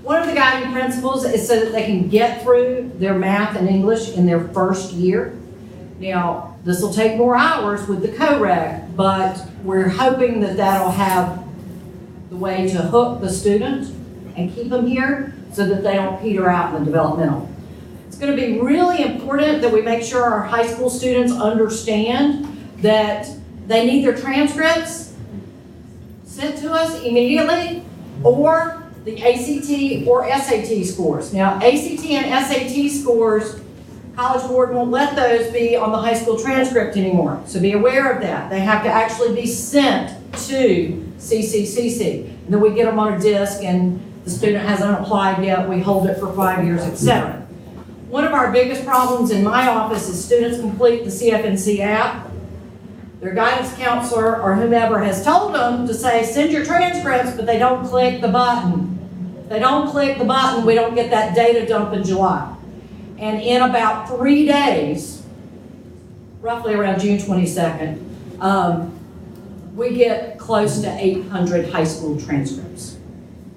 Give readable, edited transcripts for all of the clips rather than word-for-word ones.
One of the guiding principles is so that they can get through their math and English in their first year. Now, this will take more hours with the co-rec, but we're hoping that that'll have the way to hook the student and keep them here so that they don't peter out in the developmental. It's going to be really important that we make sure our high school students understand that they need their transcripts sent to us immediately, or the ACT or SAT scores. Now, ACT and SAT scores, College Board won't let those be on the high school transcript anymore. So be aware of that. They have to actually be sent to CCCC. And then we get them on a disc, and the student hasn't applied yet. We hold it for 5 years, etc. One of our biggest problems in my office is students complete the CFNC app. Their guidance counselor or whomever has told them to say, send your transcripts, but they don't click the button. They don't click the button, we don't get that data dump in July. And in about 3 days, roughly around June 22nd, we get close to 800 high school transcripts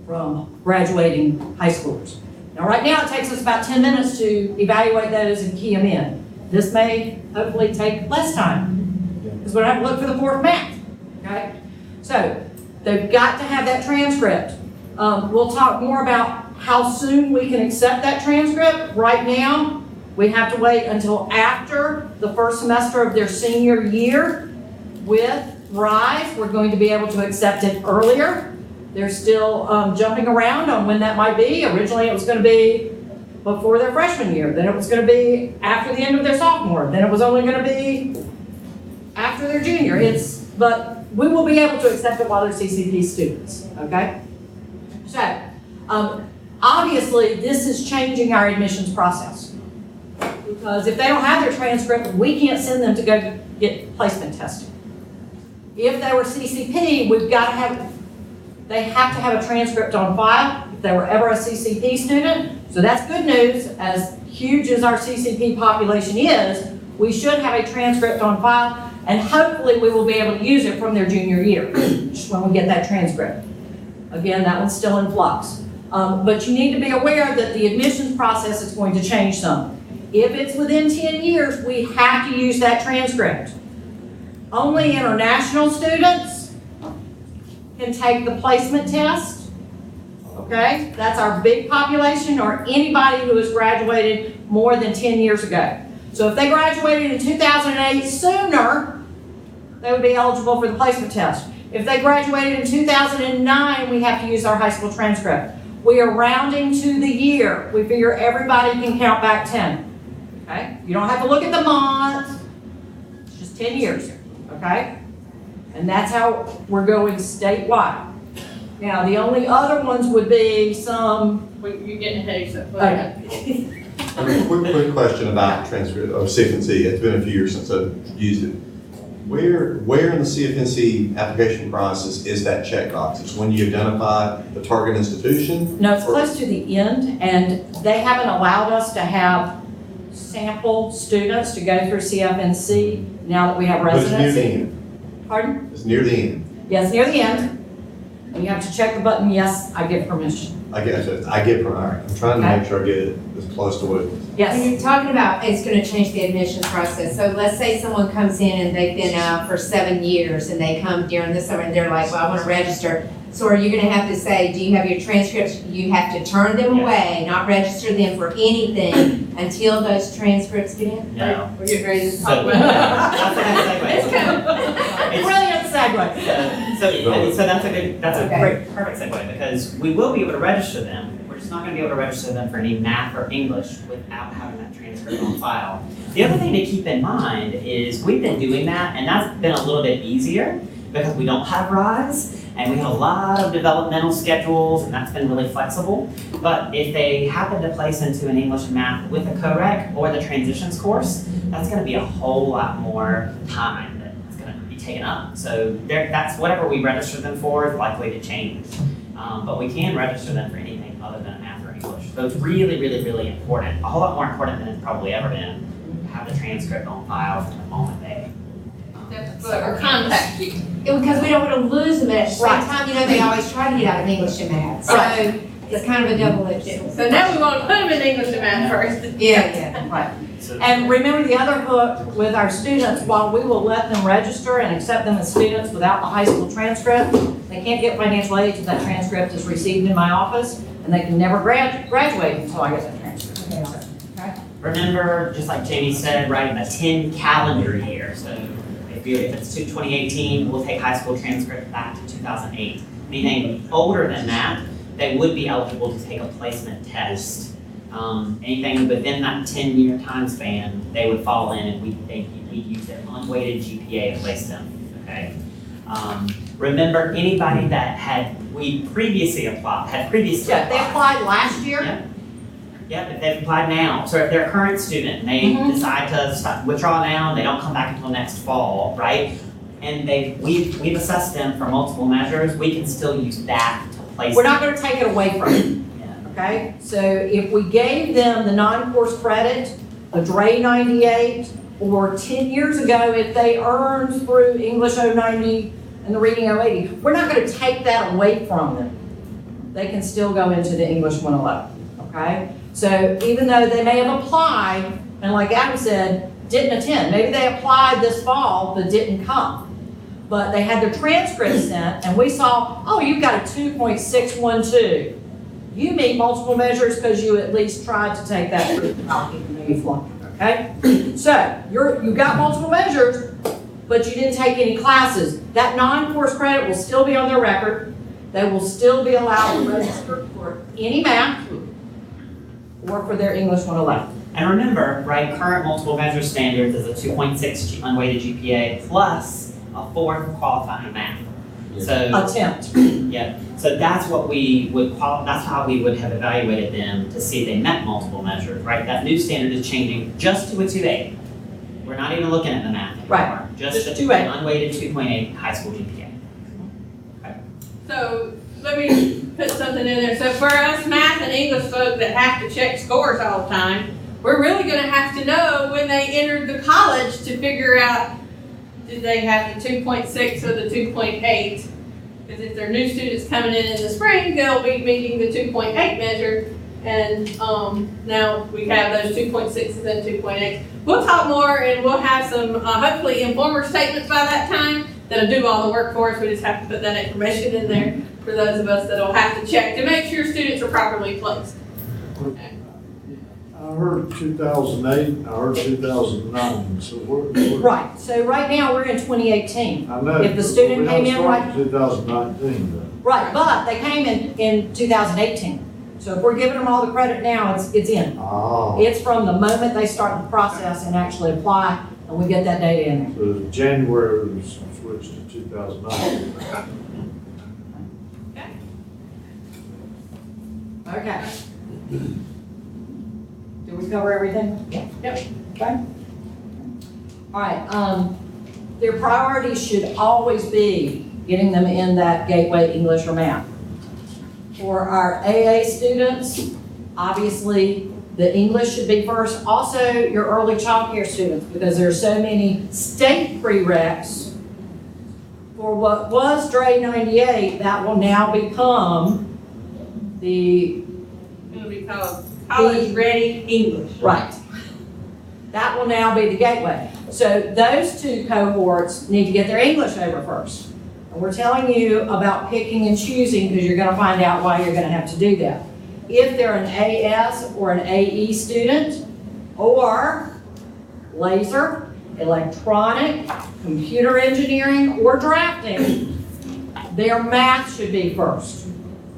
from graduating high schoolers. Now right now it takes us about 10 minutes to evaluate those and key them in. This may hopefully take less time because we don't have to look for the fourth math, okay? So they've got to have that transcript. We'll talk more about how soon we can accept that transcript. Right now, we have to wait until after the first semester of their senior year. With RISE, we're going to be able to accept it earlier. They're still jumping around on when that might be. Originally, it was going to be before their freshman year. Then it was going to be after the end of their sophomore. Then it was only going to be after their junior. But we will be able to accept it while they're CCP students, okay? So, obviously, this is changing our admissions process. Because if they don't have their transcript, we can't send them to go get placement testing. If they were CCP, they have to have a transcript on file if they were ever a CCP student. So that's good news. As huge as our CCP population is, we should have a transcript on file, and hopefully we will be able to use it from their junior year when we get that transcript. Again, that one's still in flux. But you need to be aware that the admissions process is going to change some. If it's within 10 years, we have to use that transcript. Only international students can take the placement test, okay? That's our big population, or anybody who has graduated more than 10 years ago. So if they graduated in 2008 sooner, they would be eligible for the placement test. If they graduated in 2009, we have to use our high school transcript. We are rounding to the year. We figure everybody can count back 10. Okay? You don't have to look at the month. It's just 10 years, okay? And that's how we're going statewide. Now, the only other ones would be some... You're getting ahead, so... Okay. Quick question about transcript of CFNC. It's been a few years since I've used it. Where in the CFNC application process is that checkbox? It's when you identify the target institution? No, it's close to the end, and they haven't allowed us to have sample students to go through CFNC now that we have residency. But it's near the end. Pardon? It's near the end. Yes, near the end. And you have to check the button, yes, I give permission. I guess I get from all right. I'm trying to make sure I get it as close to what it is. When Yes. you're talking about it's going to change the admissions process, so let's say someone comes in and they've been out for 7 years and they come during the summer and they're like, well, I want to register. So are you going to have to say, do you have your transcripts? You have to turn them away, not register them for anything until those transcripts get in? No. We're getting ready to So, talk about that's a good segue. Brilliant segue. So that's a Okay. great, perfect segue, because we will be able to register them. We're just not going to be able to register them for any math or English without having that transcript on file. The other thing to keep in mind is we've been doing that, and that's been a little bit easier because we don't have RISE, and we have a lot of developmental schedules, and that's been really flexible. But if they happen to place into an English and math with a co-rec or the transitions course, that's going to be a whole lot more time that's going to be taken up. So that's whatever we register them for is likely to change. But we can register them for anything other than math or English. So it's really, really, really important. A whole lot more important than it's probably ever been to have the transcript on file from the moment they or contact you. Because we don't want to lose them, but at the same Right. time, you know, they always try to get out of English and math. So Right. it's kind of a double-edged sword. So now we want to put them in English and math first. Yeah. Right. So- And remember the other hook with our students, while we will let them register and accept them as students without the high school transcript, they can't get financial aid until that transcript is received in my office, and they can never graduate until I get that transcript. Okay? Remember, just like Jamie said, right, in a 10 calendar year. So if it's to 2018, we'll take high school transcript back to 2008. Anything older than that, they would be eligible to take a placement test. Anything within that 10-year time span, they would fall in and we use their unweighted GPA to place them, okay? Remember, anybody that we previously applied, Yeah, they applied last year. Yeah, if they've applied now, so if they're a current student and they Mhm. decide to withdraw now and they don't come back until next fall, right? And we've assessed them for multiple measures, we can still use that to place We're them. not gonna take it away from them. Yeah. Okay, so if we gave them the non-course credit, a DRE 98, or 10 years ago, if they earned through English 090 and the Reading 080, we're not gonna take that away from them. They can still go into the English 111, okay? So even though they may have applied, and like Adam said, didn't attend, maybe they applied this fall but didn't come, but they had their transcript sent, and we saw, oh, you've got a 2.612. You meet multiple measures because you at least tried to take that route, even though you flunked, okay? So, you've got multiple measures, but you didn't take any classes. That non-course credit will still be on their record. They will still be allowed to register for any math or for their English 111. And remember, right, current multiple measure standards is a 2.6 unweighted GPA plus a 4 qualifying math. So, Attempt. yeah, so that's what we would that's how we would have evaluated them to see if they met multiple measures, right? That new standard is changing just to a 2.8. We're not even looking at the math anymore. Right. Just Just a 2.8. unweighted 2.8 high school GPA. So let me put something in there. So for us math and English folk that have to check scores all the time, we're really gonna have to know when they entered the college to figure out, did they have the 2.6 or the 2.8? Because if they're new students coming in the spring, they'll be meeting the 2.8 measure. And now we have those 2.6s and 2.8s. We'll talk more and we'll have some hopefully informer statements by that time that'll do all the work for us. We just have to put that information in there for those of us that'll have to check to make sure students are properly placed. I heard 2008, I heard 2009, so we're. Right, so right now, we're in 2018. I know. If the student we haven't came in started 2019 though. Right, but they came in 2018. So if we're giving them all the credit now, it's in. Ah, It's from the moment they start the process and actually apply, and we get that data in there. so January was switched to 2009. Okay. Did we cover everything? Yep. Okay. All right, their priorities should always be getting them in that gateway English or math. For our AA students, obviously, the English should be first. Also, your early child care students, because there are so many state prereqs for what was DRE 98, that will now become the It'll be called College Ready English. right. That will now be the gateway. So those two cohorts need to get their English over first. And we're telling you about picking and choosing because you're going to find out why you're going to have to do that. If they're an AS or an AE student, or laser, electronic, computer engineering, or drafting, their math should be first,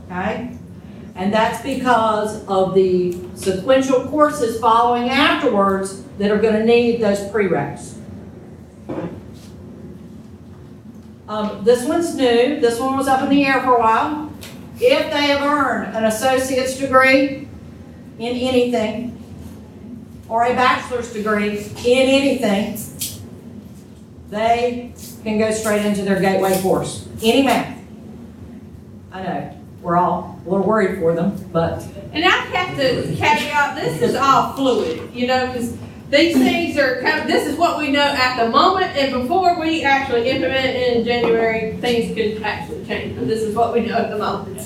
okay? And that's because of the sequential courses following afterwards that are going to need those prereqs. This one's new. This one was up in the air for a while. If they have earned an associate's degree in anything, or a bachelor's degree in anything, they can go straight into their gateway course. Any math. I know, we're all a little worried for them, but And I have to caveat, this is all fluid, you know, because these things are this is what we know at the moment, and before we actually implement it in January, things could actually change, but this is what we know at the moment.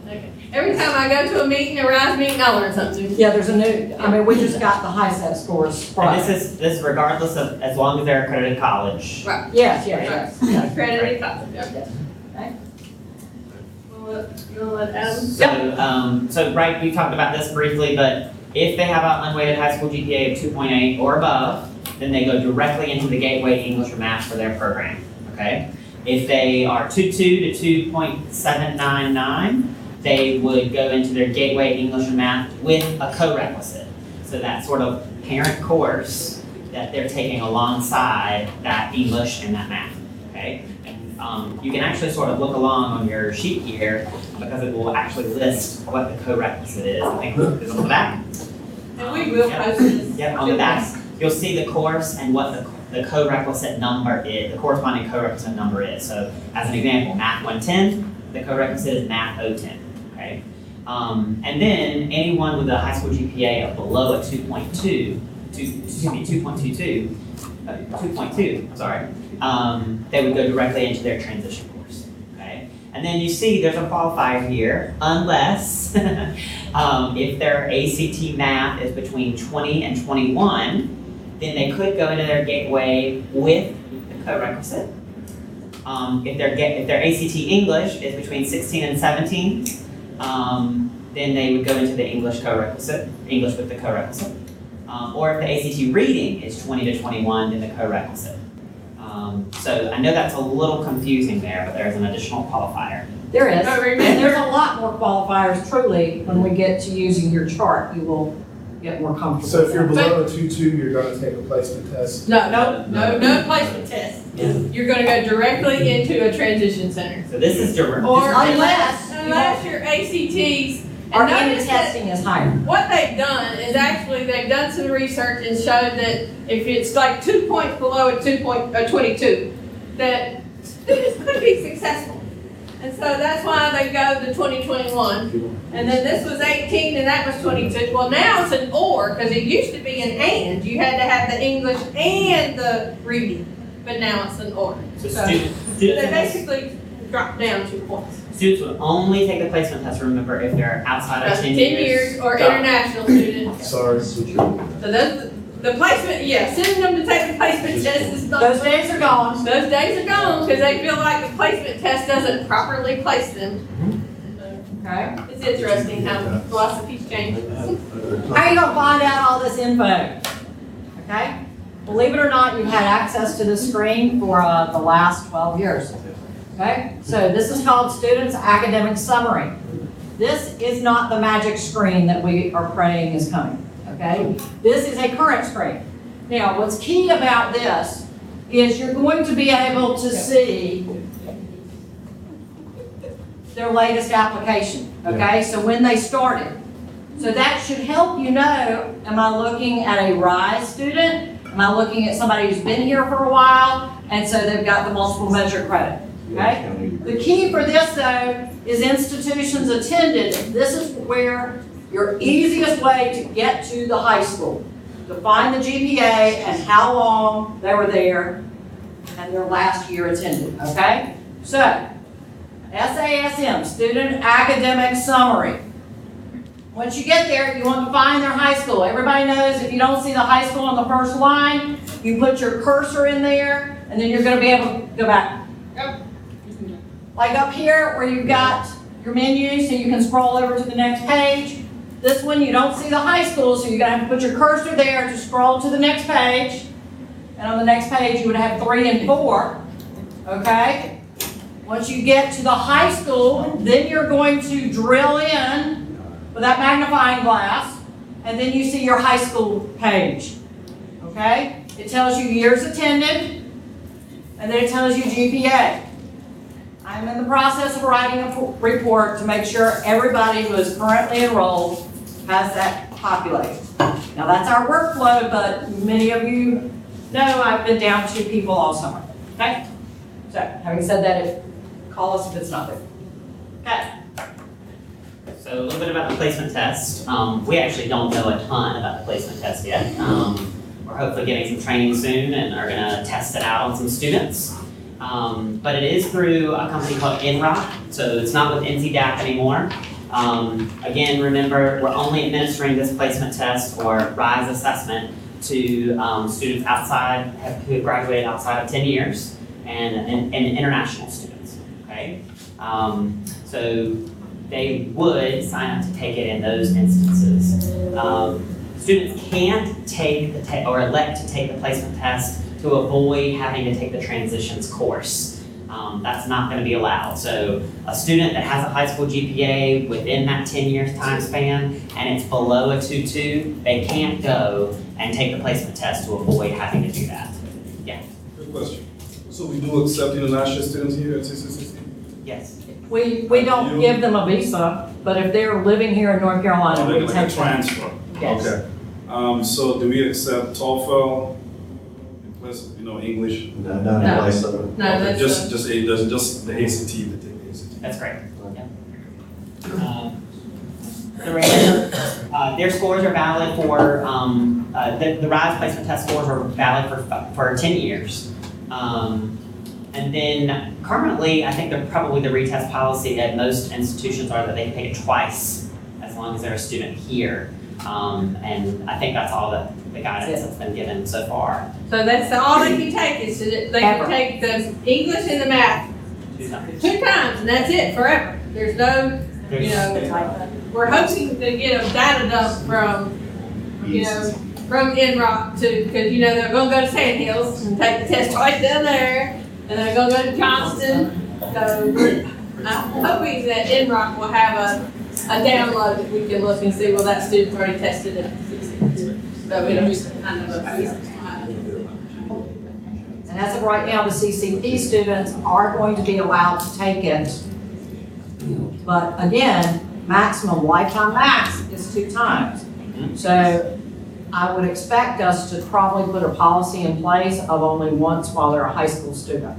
Okay. Every time I go to a meeting, a RISE meeting, I learn something. Yeah, there's a new, I mean, we just got the high set scores And Friday. this is regardless of, as long as they're accredited college. Right. Yes. Accredited college, okay. Okay. You wanna let Adam? So right, we talked about this briefly, but if they have an unweighted high school GPA of 2.8 or above, then they go directly into the Gateway English or Math for their program, okay? If they are 2.2 to 2.799, they would go into their Gateway English and Math with a co-requisite. So that sort of parent course that they're taking alongside that English and that Math, okay? And you can actually sort of look along on your sheet here because it will actually list what the co-requisite is. I think it's on the back. And we will post this. Yep, on the back, you'll see the course and what the co-requisite number is, the corresponding co-requisite number is. So as an example, Math 110, the co-requisite is Math 010, okay? And then anyone with a high school GPA of below a 2.2, they would go directly into their transition course, okay? And then you see there's a qualifier here, unless if their ACT math is between 20 and 21, then they could go into their Gateway with the co-requisite. If their ACT English is between 16 and 17, then they would go into the English co-requisite, English with the co-requisite. Or if the ACT reading is 20 to 21, then the co-requisite. So I know that's a little confusing there, but there's an additional qualifier. There is, But and remember- there's a lot more qualifiers truly, when we get to using your chart, you will get more comfortable. So if you're with that. below a 2.2, you're gonna take a placement test. No placement test. Yeah. You're gonna go directly into a transition center. So this is direct. Or Unless you unless your ACTs, Our and end notice that testing is higher. what they've done is actually, they've done some research and showed that if it's like 2 points below a 22, that students could be successful. And so that's why they go to 2021. And then this was 18 and that was 22. Well, now it's an or, because it used to be an and. You had to have the English and the reading, but now it's an or. So So students they in this- basically dropped down 2 points. students would only take the placement test, remember, if they're outside of That's 10 10 years or Go. international students. Sorry. So those, the placement, yeah, sending them to take the placement test is not. Those days are gone. Those days are gone because they feel like the placement test doesn't properly place them. Okay. It's interesting how philosophies change. How are you gonna find out all this info? Okay? Believe it or not, you've had access to this screen for the last 12 years. Okay? So this is called Students Academic Summary. This is not the magic screen that we are praying is coming. Okay? This is a current screen. Now, what's key about this is you're going to be able to see their latest application, okay? So when they started. So that should help you know, am I looking at a RISE student? Am I looking at somebody who's been here for a while? And so they've got the multiple measure credit, okay? The key for this though is institutions attended. This is where your easiest way to get to the high school, to find the GPA and how long they were there and their last year attended, okay? So, SASM, Student Academic Summary. Once you get there, you want to find their high school. Everybody knows if you don't see the high school on the first line, you put your cursor in there, and then you're going to be able to go back. Yep. Like up here where you've got your menu, so you can scroll over to the next page. This one, you don't see the high school, so you're going to have to put your cursor there to scroll to the next page. And on the next page, you would have 3 and 4, okay? Once you get to the high school, then you're going to drill in with that magnifying glass, and then you see your high school page, okay? It tells you years attended, and then it tells you GPA. I'm in the process of writing a report to make sure everybody who is currently enrolled has that populated. Now that's our workflow, but many of you know I've been down 2 people all summer, okay? So, having said that, call us if it's not there. Okay. So a little bit about the placement test. We actually don't know a ton about the placement test yet. We're hopefully getting some training soon and are gonna test it out on some students. But it is through a company called NROC, so it's not with NCDAP anymore. Again, remember, we're only administering this placement test or RISE assessment to students outside, who have graduated outside of 10 years and international students, okay? So they would sign up to take it in those instances. Students can't take or elect to take the placement test to avoid having to take the transitions course. That's not going to be allowed. So a student that has a high school GPA within that 10 years time span and it's below a 2.2, they can't go and take the placement test to avoid having to do that. Yeah. Good question. So we do accept international students here at CCCC? Yes. We don't give them a visa, but if they're living here in North Carolina, Oh, we like a take them. transfer? Yes. Okay. So do we accept TOEFL, plus, English? No, No. place of it. No, Okay, that's just the ACT, they take the ACT. That's great. The regular, their scores are valid for, the RISE placement test scores are valid for 10 years. And then currently, I think probably the retest policy at most institutions are that they can take it twice as long as they're a student here. And I think that's all that the guidance that's been given so far. So that's all they can take is they Ever. can take the English and the math 2 times. 2 times, and that's it forever. There's no, we're hoping to get a data dump from, from NROC to, because they're gonna go to Sand Hills and take the test twice down there, and they're gonna go to Johnston. So I'm hoping that NROC will have a download that we can look and see, well, that student's already tested it. So we don't just kind of And as of right now, the CCP students are going to be allowed to take it. But again, maximum lifetime max is 2 times. So I would expect us to probably put a policy in place of only once while they're a high school student.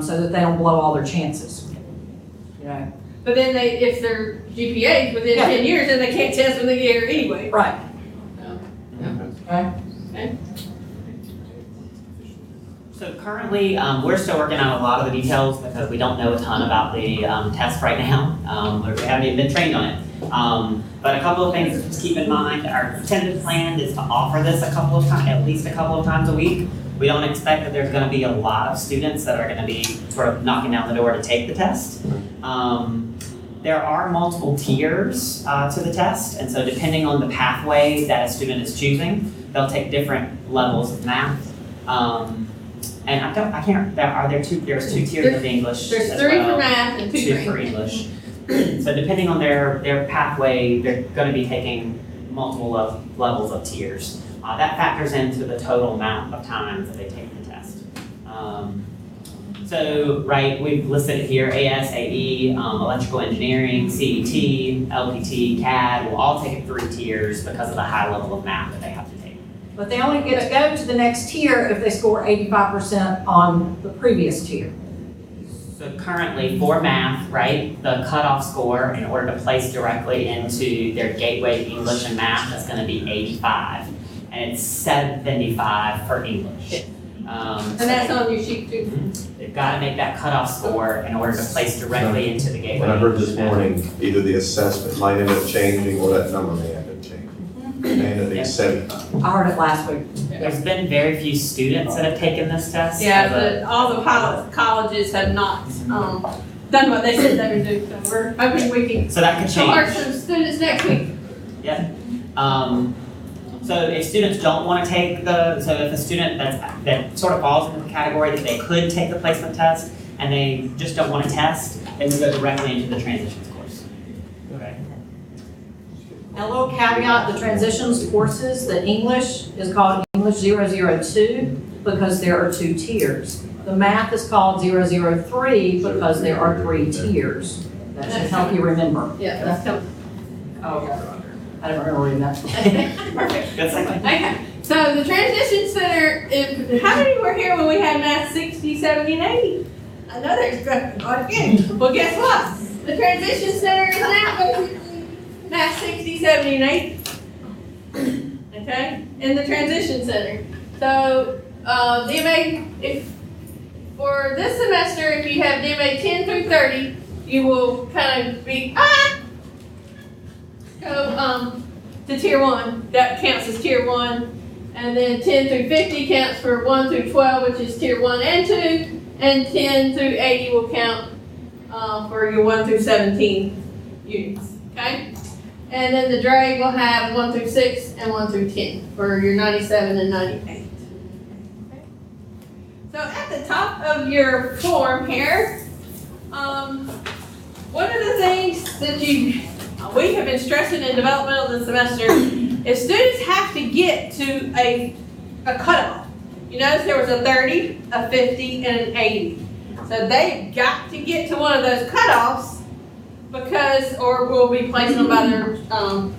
So that they don't blow all their chances. But then if their GPA is within Yeah. 10 years, then they can't test when they get here anyway. Right. Okay. Okay. So currently, we're still working on a lot of the details because we don't know a ton about the test right now. We haven't even been trained on it. But a couple of things to keep in mind, our tentative plan is to offer this at least a couple of times a week. We don't expect that there's gonna be a lot of students that are gonna be sort of knocking down the door to take the test. There are multiple tiers to the test, and so depending on the pathway that a student is choosing, they'll take different levels of math. And there's 2 tiers of English There's as 3 well. for math and 2 2 for for English. English. So depending on their pathway, they're gonna be taking multiple levels of tiers. That factors into the total amount of times that they take the test. So, we've listed it here, AS, AE, electrical engineering, CET, LPT, CAD, will all take it 3 tiers because of the high level of math that they have to take. But they only get to go to the next tier if they score 85% on the previous tier. So currently for math, the cutoff score in order to place directly into their gateway English and math is gonna be 85. And it's 75 for English. And that's on your sheet too. They've gotta make that cutoff score in order to place directly into the gateway. When I heard this English and math. morning, either the assessment might end up changing or that number may end up changing. It may end up being 75. I heard it last week. There's been very few students that have taken this test. Yeah, but all the colleges have not, done what they said they would do, so we're hoping we can So that could charge change. some students next week. So if students don't want to take so if a student that sort of falls into the category that they could take the placement test and they just don't want to test, they would go directly into the transitions course. Okay. A little caveat, the transitions courses, the English is called English 002 because there are 2 tiers. The math is called 003 because there are 3 tiers. That should help you remember. Yeah, that's coming. Oh, I don't remember reading that. Perfect. Good segue. Okay, so the transition center, how many were here when we had math 60, 70, and 80? I know there's quite a few. Well, guess what? The transition center is now basically math 60, 70, and 80. Okay? in the transition center. So, DMA, if, for this semester, if you have DMA 10 through 30, you will kind of be, go, to tier 1, that counts as tier 1. And then 10 through 50 counts for 1 through 12, which is tier 1 and 2. And 10 through 80 will count for your 1 through 17 units, okay? And then the DRE will have 1 through 6 and 1 through 10 for your 97 and 98. Okay. So at the top of your form here, one of the things that we have been stressing in developmental this semester is students have to get to a cutoff. You notice there was a 30, a 50, and an 80. So they've got to get to one of those cutoffs because, or we'll be placing them by their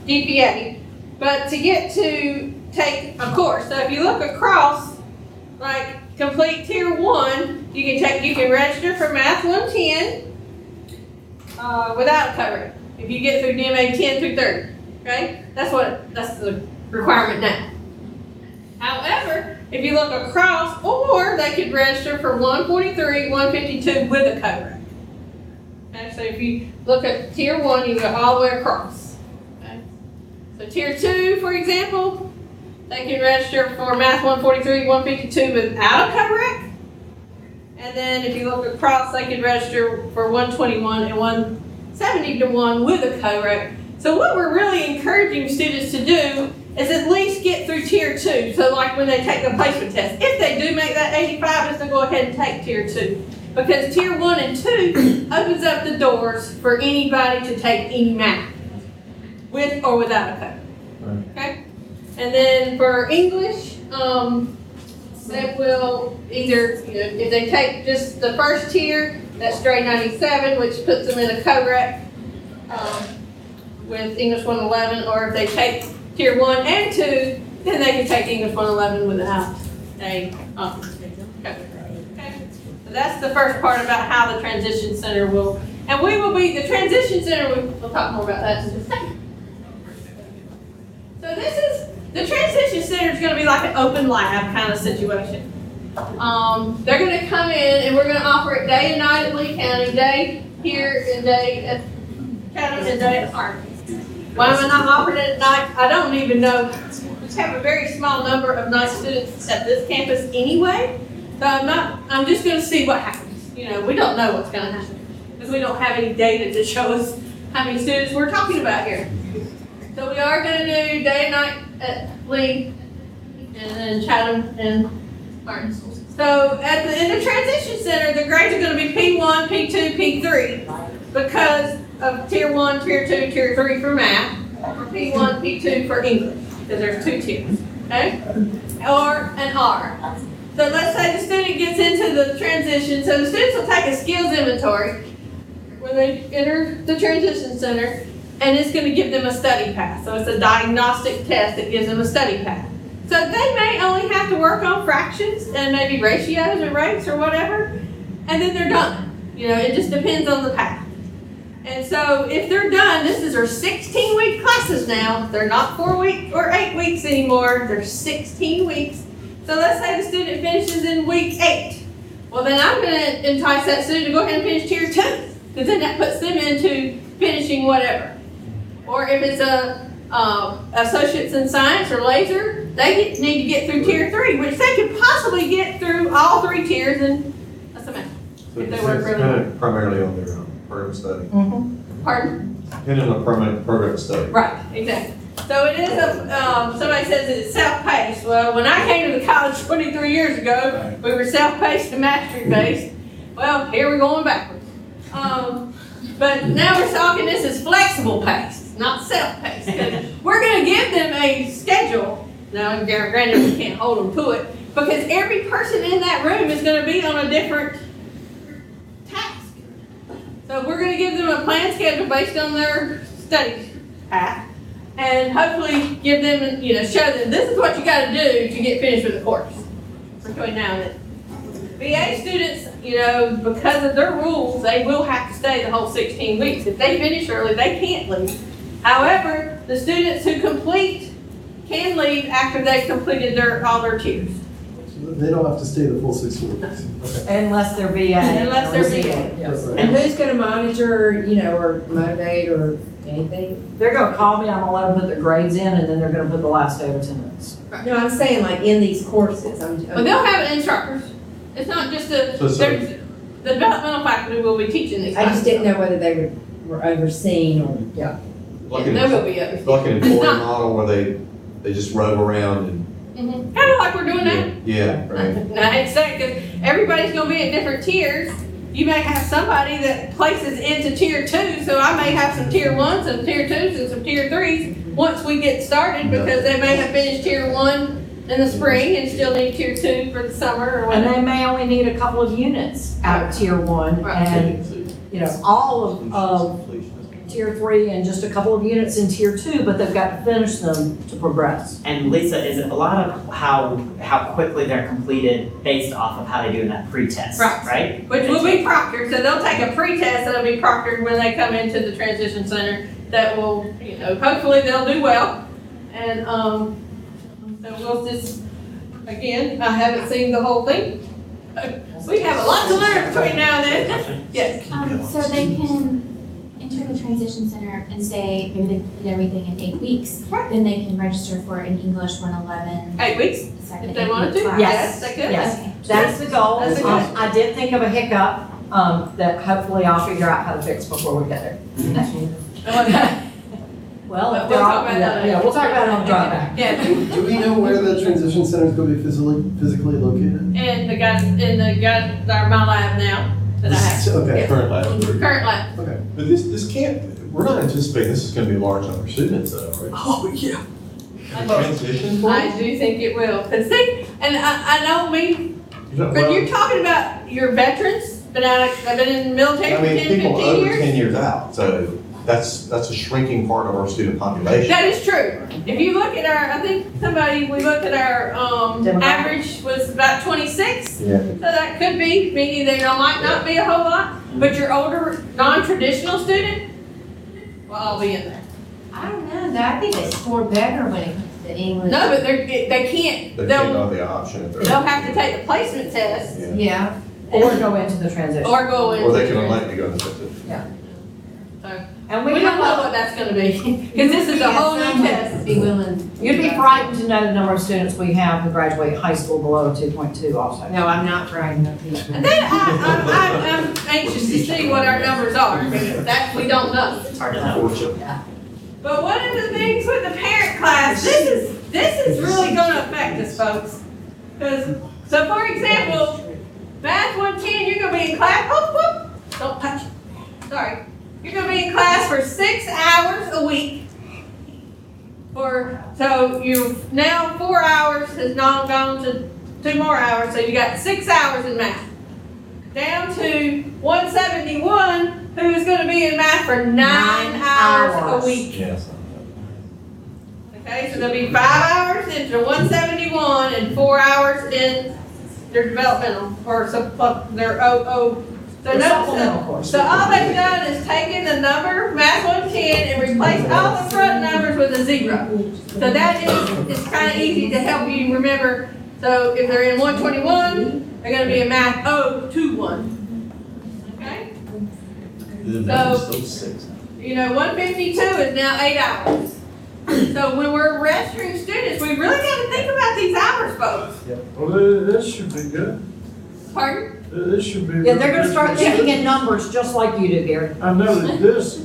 GPA. But to get to take a course, so if you look across, like complete tier 1, you can register for Math 110 without a coverage. If you get through DMA 10 through 30, okay? That's the requirement now. However, if you look across, or they could register for 143, 152 with a coverage. Okay, so if you look at tier 1, you go all the way across. Okay? So tier 2, for example, they can register for Math 143, 152 without a coverage. And then if you look across, they can register for 121 and 171 with a coverage. So what we're really encouraging students to do is at least get through tier 2. So like when they take the placement test, if they do make that 85, just to go ahead and take tier 2. Because tier 1 and 2 opens up the doors for anybody to take any math, with or without a code. Okay? And then for English, they will either, if they take just the first tier, that's grade 97, which puts them in a co-rec with English 111, or if they take tier 1 and 2, then they can take English 111 without a okay. So that's the first part about how the transition center will, and we will be, the transition center, we'll talk more about that in just a second. So this is, the transition center is going to be like an open lab kind of situation. They're going to come in and we're going to offer it day and night at Lee County, day here and day at Chatham and day at Harvey. Why am I not offering it at night? I don't even know. We have a very small number of night students at this campus anyway. So I'm just going to see what happens. We don't know what's going to happen because we don't have any data to show us how many students we're talking about here. So we are going to do day and night at Lee and then Chatham and Martin. So in the transition center, the grades are going to be P1, P2, P3 because of tier 1, tier 2, tier 3 for math, or P1, P2 for English, because there's 2 tiers, okay? Or an R. So let's say the student gets into the transition, so the students will take a skills inventory when they enter the transition center, and it's going to give them a study path. So it's a diagnostic test that gives them a study path. So they may only have to work on fractions and maybe ratios or rates or whatever, and then they're done. It just depends on the path. And so if they're done, this is our 16-week classes now. They're not 4 weeks or 8 weeks anymore. They're 16 weeks. So let's say the student finishes in week 8. Well, then I'm going to entice that student to go ahead and finish tier 2, because then that puts them into finishing whatever. Or if it's a associates in science or laser, they need to get through tier 3, which they could possibly get through all 3 tiers in a semester. So If it's they work really kind of primarily on their program study. Pardon? Depending on the program study. Right, exactly. So it is somebody says it's self-paced. Well, when I came to the college 23 years ago, we were self-paced and mastery-based. Well, here we're going backwards. But now we're talking this is flexible-paced, not self-paced. We're going to give them a schedule. Now, granted, we can't hold them to it, because every person in that room is going to be on a different task. So we're going to give them a planned schedule based on their study path, and hopefully give them, show them this is what you got to do to get finished with the course between now and then. VA students, because of their rules, they will have to stay the whole 16 weeks. If they finish early, they can't leave. However, the students who complete can leave after they've completed all their tiers. They don't have to stay the full 6 weeks. Unless they're VA. Unless they're or VA. Yes. And who's gonna monitor, or motivate or anything? They're gonna call me, I'm gonna let them put their grades in, and then they're gonna put the last day of attendance. No, I'm saying like in these courses, Well, they'll have instructors. It's not just the developmental faculty will be teaching these. I just didn't know whether they were overseen or. Like an, There will be others. like an employee model where they just rove around and. Kind of like we're doing now. Yeah, right. And I hate to say it, because everybody's gonna be at different tiers. You may have somebody that places into tier 2, so I may have some tier 1s, some tier 2s, and some tier 3s once we get started, because they may have finished tier 1 in the spring and still need tier 2 for the summer or And whatever. they may only need a couple of units out of tier 1, Right. and, all of tier 3 and just a couple of units in tier 2, but they've got to finish them to progress. And Lisa, is it a lot of how quickly they're completed based off of how they do in that pre-test, right? Which will be proctored, so they'll take a pre-test that'll be proctored when they come into the transition center that will, hopefully they'll do well. And, so we'll just, again, I haven't seen the whole thing. We have a lot to learn between now and then. Yes. So they can enter the transition center and say maybe they did everything in 8 weeks. Right. Then they can register for an English 111. 8 weeks, Second if they wanted to. class. Yes. They could. Yes. Okay. That's the goal. That's a good- I did think of a hiccup, that hopefully I'll figure out how to fix before we get there. Well, if We'll they're talk all- about that. yeah, we'll talk about it on the drive back. Yeah, Do we know where the transition center is going to be physically located? and the guys that are my lab now, that I have, Okay. Current lab. current lab. Okay. But this can't, we're not anticipating this is gonna be a large number of students though, right? Oh, yeah. Transition for I do think it will, cause see, and I don't mean, but you're talking about your veterans, I've been in the military I for mean, 10, people 15 over years. 10 years out, so that's a shrinking part of our student population. That is true. If you look at I think we looked at our, Demographic. average was about 26. Yeah. So that could be, meaning there might not be a whole lot, but your older, non-traditional student will all be in there. I don't know, I think they score better when it comes to English. No, but they can't, They take they'll on the option if they're. have to take the placement test Yeah. Yeah. Or go into the transition. or go into. Or they can elect to go into transition. And We we don't know have, what that's gonna be, because this is a whole new test. Be willing. you'd be frightened to know the number of students we have who graduate high school below 2.2 also. No, I'm not frightened of these. And then I'm anxious to see what our numbers are, because that we don't know. It's hard to know. But one of the things with the parent class, this is really gonna affect us, folks. So for example, Math 110, you're gonna be in class, don't touch it, sorry. You're gonna be in class for 6 hours a week. So you've now 4 hours has now gone to 2 more hours, so you got 6 hours in math. Down to 171, who is gonna be in math for 9 hours a week. Yes. Okay, so there'll be 5 hours into 171 and 4 hours in their developmental, or their OO. So The notice supplemental course. so all they've done is taken the number, Math 110, and replaced all the front numbers with a 0. So that it's kind of easy to help you remember. So if they're in 121, they're gonna be in Math 021. Okay? So, 152 is now 8 hours. So when we're registering students, we really gotta think about these hours, folks. Well, this should be good. Pardon? This should be. Yeah, they're gonna start thinking in numbers just like you do, Gary. I know that this,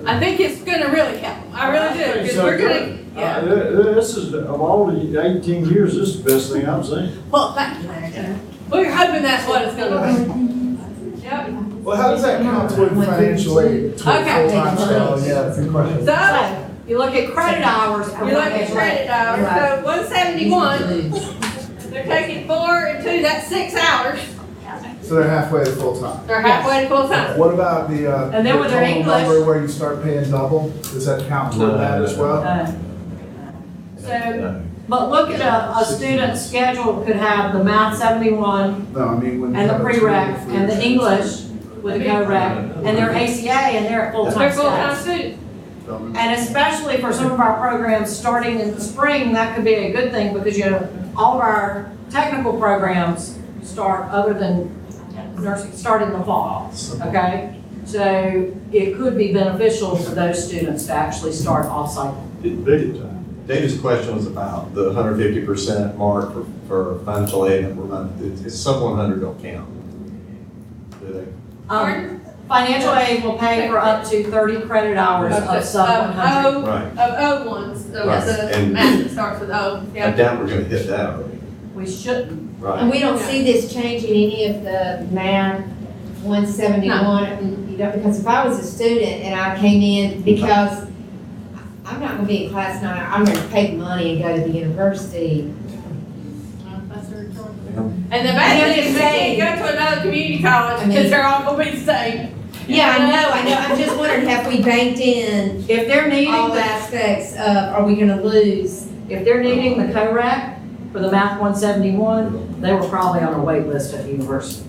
I think it's gonna really help. I really do, because we're gonna, yeah. This is, of all the 18 years, this is the best thing I've seen. Well, thank you. We're hoping that's what it's gonna be. Yep. Well, how does that count toward financial aid? Toward Okay. full-time staff? Yeah, good question. So, So, you look at credit hours. you look at credit hours, so 171, they're taking 4 and 2, that's 6 hours. So they're halfway to full-time. They're halfway to full time. What about the, And then with their total English- number where you start paying double? Does that count toward that as well? So, but look at a student's schedule could have the Math 71 No, I mean when. you and the have a pre-rec tutor and the for- English with the co-rec and their ACA and they're at They're full-time full-time staff. students. And especially for some of our programs starting in the spring, that could be a good thing because, you know, all of our technical programs start, other than nursing, start in the fall, okay? So it could be beneficial for those students to actually start off-cycle. Big time. David's question was about the 150% mark for financial aid, and we're not, it's sub 100 don't count. Do they? Financial aid will pay for up to 30 credit hours of sub 100. Right. Of O ones, of Right. the And- math that starts with O, I yeah. doubt we're gonna hit that already. We shouldn't. And Right. we don't see this changing any of the math 171, you know, because if I was a student and I came in, because I'm not gonna be in class 9, I'm gonna pay the money and go to the university. And the bad I'm thing is just they saying. can't go to another community college I mean- because they're all gonna be the same. Yeah, I know, I'm just wondering, have we banked in If they're needing, all aspects of, are we gonna lose? if they're needing the CORAC for the Math 171, they were probably on a wait list at the university.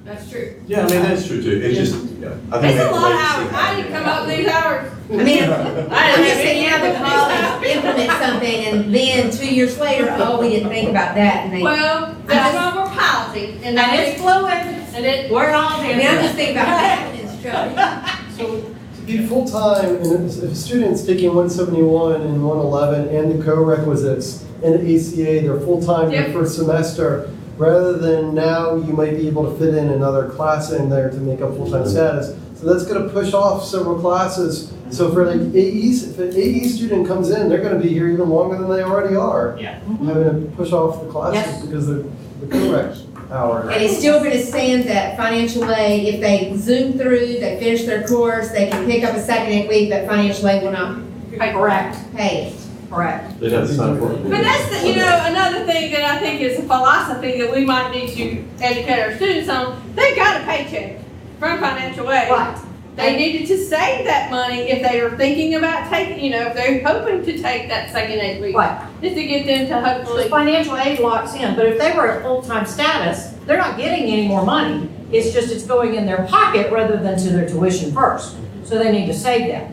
That's true. Yeah, I mean, that's true too. It's just, yeah. I think It's we a have to lot wait of to see hours. how I it didn't come goes. up with these hours. I mean, I'm just saying, you know, the college implement something and then 2 years later, oh, we didn't think about that and they. Well, that's why we're policy and And it's fluid, and it, we're all I mean, I'm just thinking about Athens, Joe. So to be full-time, and if a student's taking 171 and 111 and the co-requisites and ACA, they're full-time Yep. their first semester, rather than now you might be able to fit in another class in there to make up full-time status. So that's gonna push off several classes. So for like AEs, if an AE student comes in, they're gonna be here even longer than they already are. Yeah. Having to push off the classes Yes. because of the co-rec hours. And it's still gonna stand that financial aid, if they zoom through, they finish their course, they can pick up a second week, but financial aid will not correct, pay it. correct. It doesn't sound for but that's the, you know, another thing that I think is a philosophy that we might need to educate our students on. They got a paycheck from financial aid. Right. They needed to save that money if they are thinking about taking, you know, if they're hoping to take that second 8 weeks. Right. Just to get them to The hopefully, financial aid locks in, but if they were at full-time status, they're not getting any more money. It's just it's going in their pocket rather than to their tuition first. So they need to save that.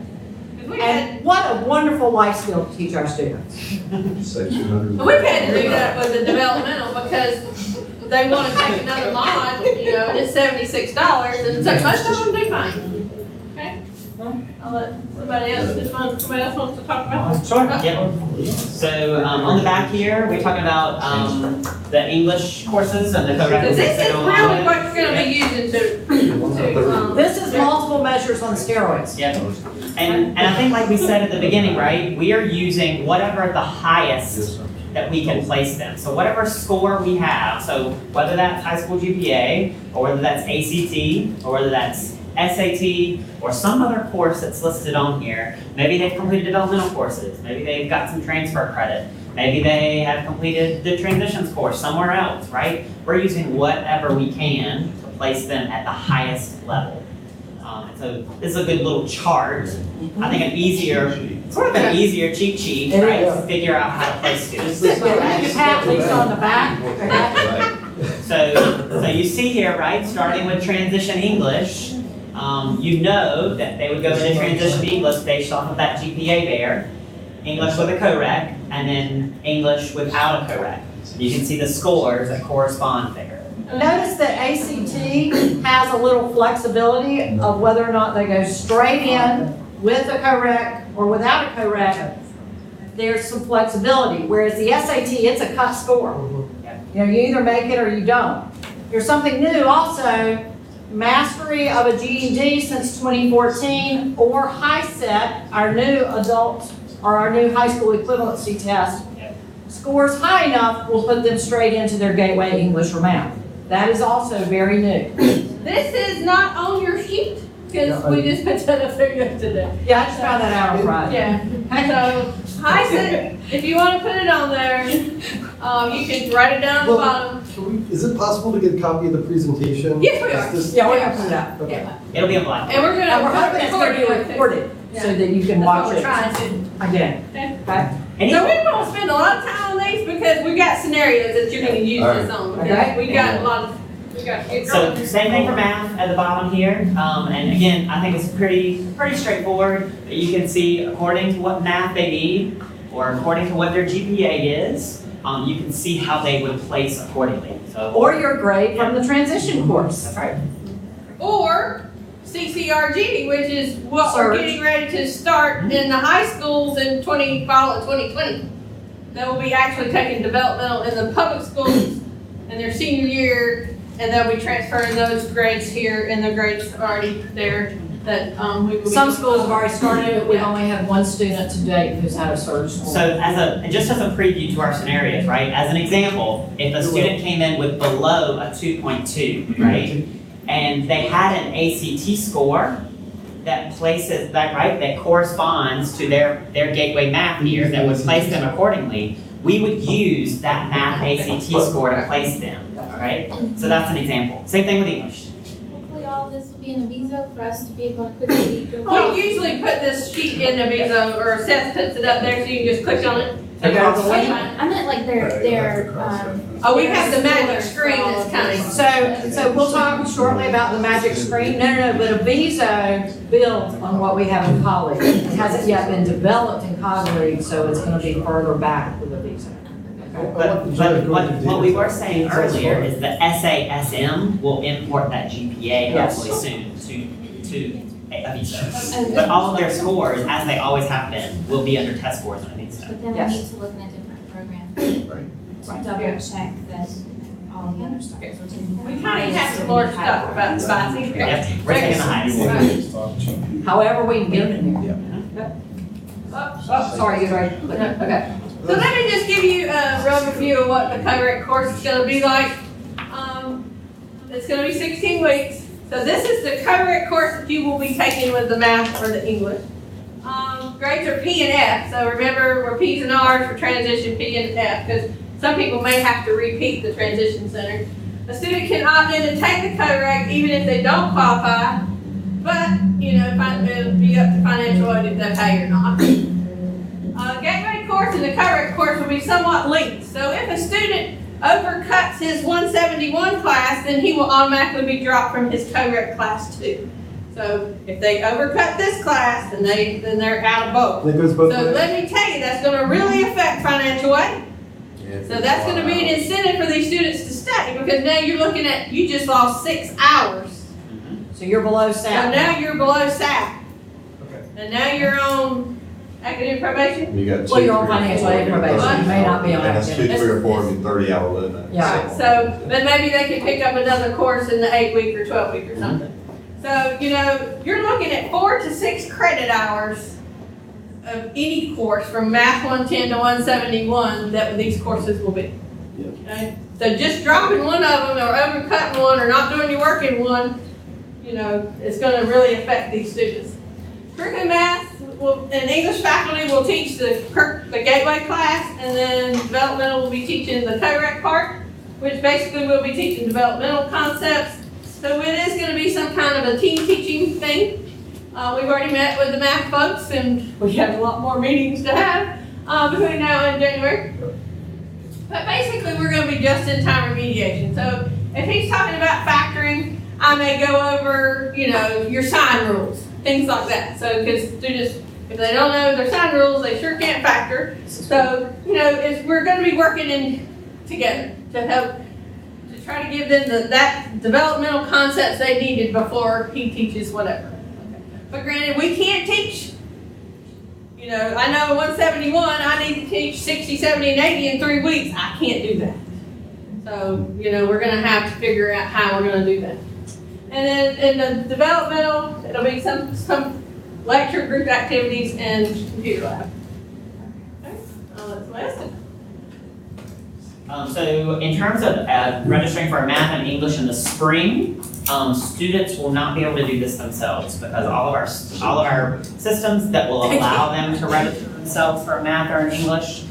'cause we've had, And what a wonderful life skill to teach our students. Say 200. we've had to do that with the developmental because they want to take another mod, you know, and it's $76 and so most of them do fine. Okay? I'll let somebody else wants to talk about this. Sure, yeah. So, on the back here, we're talking about, the English courses and the Because co-requisites this that is go really along with it. what you're gonna be using to, This is multiple measures on steroids. Yep. And I think like we said at the beginning, right, we are using whatever the highest that we can place them. So whatever score we have, so whether that's high school GPA, or whether that's ACT, or whether that's SAT, or some other course that's listed on here, maybe they've completed developmental courses, maybe they've got some transfer credit, maybe they have completed the transitions course somewhere else, right? We're using whatever we can to place them at the highest level. And so this is a good little chart. I think an easier, sort of an easier cheat sheet, It right? is. To figure out how to place students. You have these on the back, okay? Right. So you see here, right, starting with transition English, you know that they would go into transition English based off of that GPA there, English with a co-rec, and then English without a co-rec. You can see the scores that correspond there. Notice that ACT has a little flexibility of whether or not they go straight in with a co-rec or without a co-rec. There's some flexibility, whereas the SAT, it's a cut score. You know, you either make it or you don't. There's something new also, mastery of a GED since 2014 or HiSET, our new adult or our new high school equivalency test. Scores high enough will put them straight into their gateway English or math. That is also very new. this is not on your sheet, because we just put that up there yesterday. Yeah, I just found that out on Friday. Yeah, so, HiSET, if you wanna put it on there, you can write it down at the Well- bottom. Is it possible to get a copy of the presentation? Yes, we are. Is this- Yeah, we're gonna put it up. Okay. Yeah. It'll be a black. And we're gonna. And we're hoping it's gonna be recorded so that you can That's what watch we're it trying to. again. Okay? Any- So we won't spend a lot of time on these because we got scenarios that you're gonna use this on. Okay. Because we got a lot of We got to get So going. same thing for math at the bottom here. And again, I think it's pretty straightforward. You can see according to what math they need, or according to what their GPA is, you can see how they would place accordingly. So, Or your grade from the transition course. that's right. Or CCRG, which is what we're Surge. getting ready to start in the high schools in fall of 2020. They will be actually taking developmental in the public schools in their senior year, and they'll be transferring those grades here, and the grades already there that we will be. Some schools have already started it. We've only had one student to date who's had a surge score. So just as a preview to our scenarios, right? As an example, if a student came in with below a 2.2, right? And they had an ACT score that places that corresponds to their gateway math here that would place them accordingly, we would use that math ACT score to place them, right? So that's an example. Same thing with English. Hopefully all this will be in a visa for us to be able to quickly go. We usually put this sheet in the Visa, or Seth puts it up there so you can just click on it. Okay. I meant like their Oh, we have the magic screen that's coming. So we'll talk shortly about the magic screen. No, but a visa built on what we have in college. It hasn't yet been developed in colleague, so it's gonna be further back with a visa. But what we were saying earlier is the SASM will import that GPA Yes. hopefully soon to a visa. But all of their scores, as they always have been, will be under test scores and a visa. But then we Yes. need to look at a different program. Right. To double check that all the other stuff is written. We kind of have some more stuff about spicy. Yep, we're taking the highest. However, we can get it in there. Oh, sorry, you're right. Okay. So let me just give you a real review of what the co-rec course is gonna be like. It's gonna be 16 weeks. So this is the co-rec course that you will be taking with the math or the English. Grades are P and F, so remember we're P's and R's for transition, P and F, because some people may have to repeat the transition center. A student can opt in and take the co-rec even if they don't qualify, but, it'll be up to financial aid if they pay or not. Gateway course and the co-rec course will be somewhat linked. So if a student overcuts his 171 class, then he will automatically be dropped from his co-rec class too. So if they overcut this class, then they're out of both. It goes both So ways. let me tell you, that's gonna really affect financial aid. So that's gonna be an incentive for these students to stay, because now you're looking at, you just lost 6 hours. So you're below So SAP. now you're below SAP. Okay. And now you're on academic probation. You got two, Well, you're on three, or financial four, aid probation. You may not be on And that's 2, academic. 3, or 4, 30-hour limit. Yeah. Right, so, but maybe they could pick up another course in the 8-week or 12-week or something. So, you're looking at 4 to 6 credit hours of any course from Math 110 to 171 that these courses will be. Okay? So just dropping one of them or overcutting one or not doing your work in one, it's gonna really affect these students. Curriculum math and English faculty will teach the gateway class, and then developmental will be teaching the co-rec part, which basically will be teaching developmental concepts. So it is gonna be some kind of a team teaching thing. We've already met with the math folks, and we have a lot more meetings to have between now and January. But basically, we're gonna be just-in-time remediation. So if he's talking about factoring, I may go over, your sign rules, things like that. So, because students, if they don't know their sign rules, they sure can't factor. So, we're gonna be working in together to help, to try to give them that developmental concepts they needed before he teaches whatever. But granted, we can't teach, I know 171, I need to teach 60, 70, and 80 in 3 weeks. I can't do that. So, we're gonna have to figure out how we're gonna do that. And then in the developmental, it'll be some lecture, group activities, and computer lab. Okay, let's listen. So in terms of registering for math and English in the spring, students will not be able to do this themselves because all of our systems that will allow them to register themselves for math or English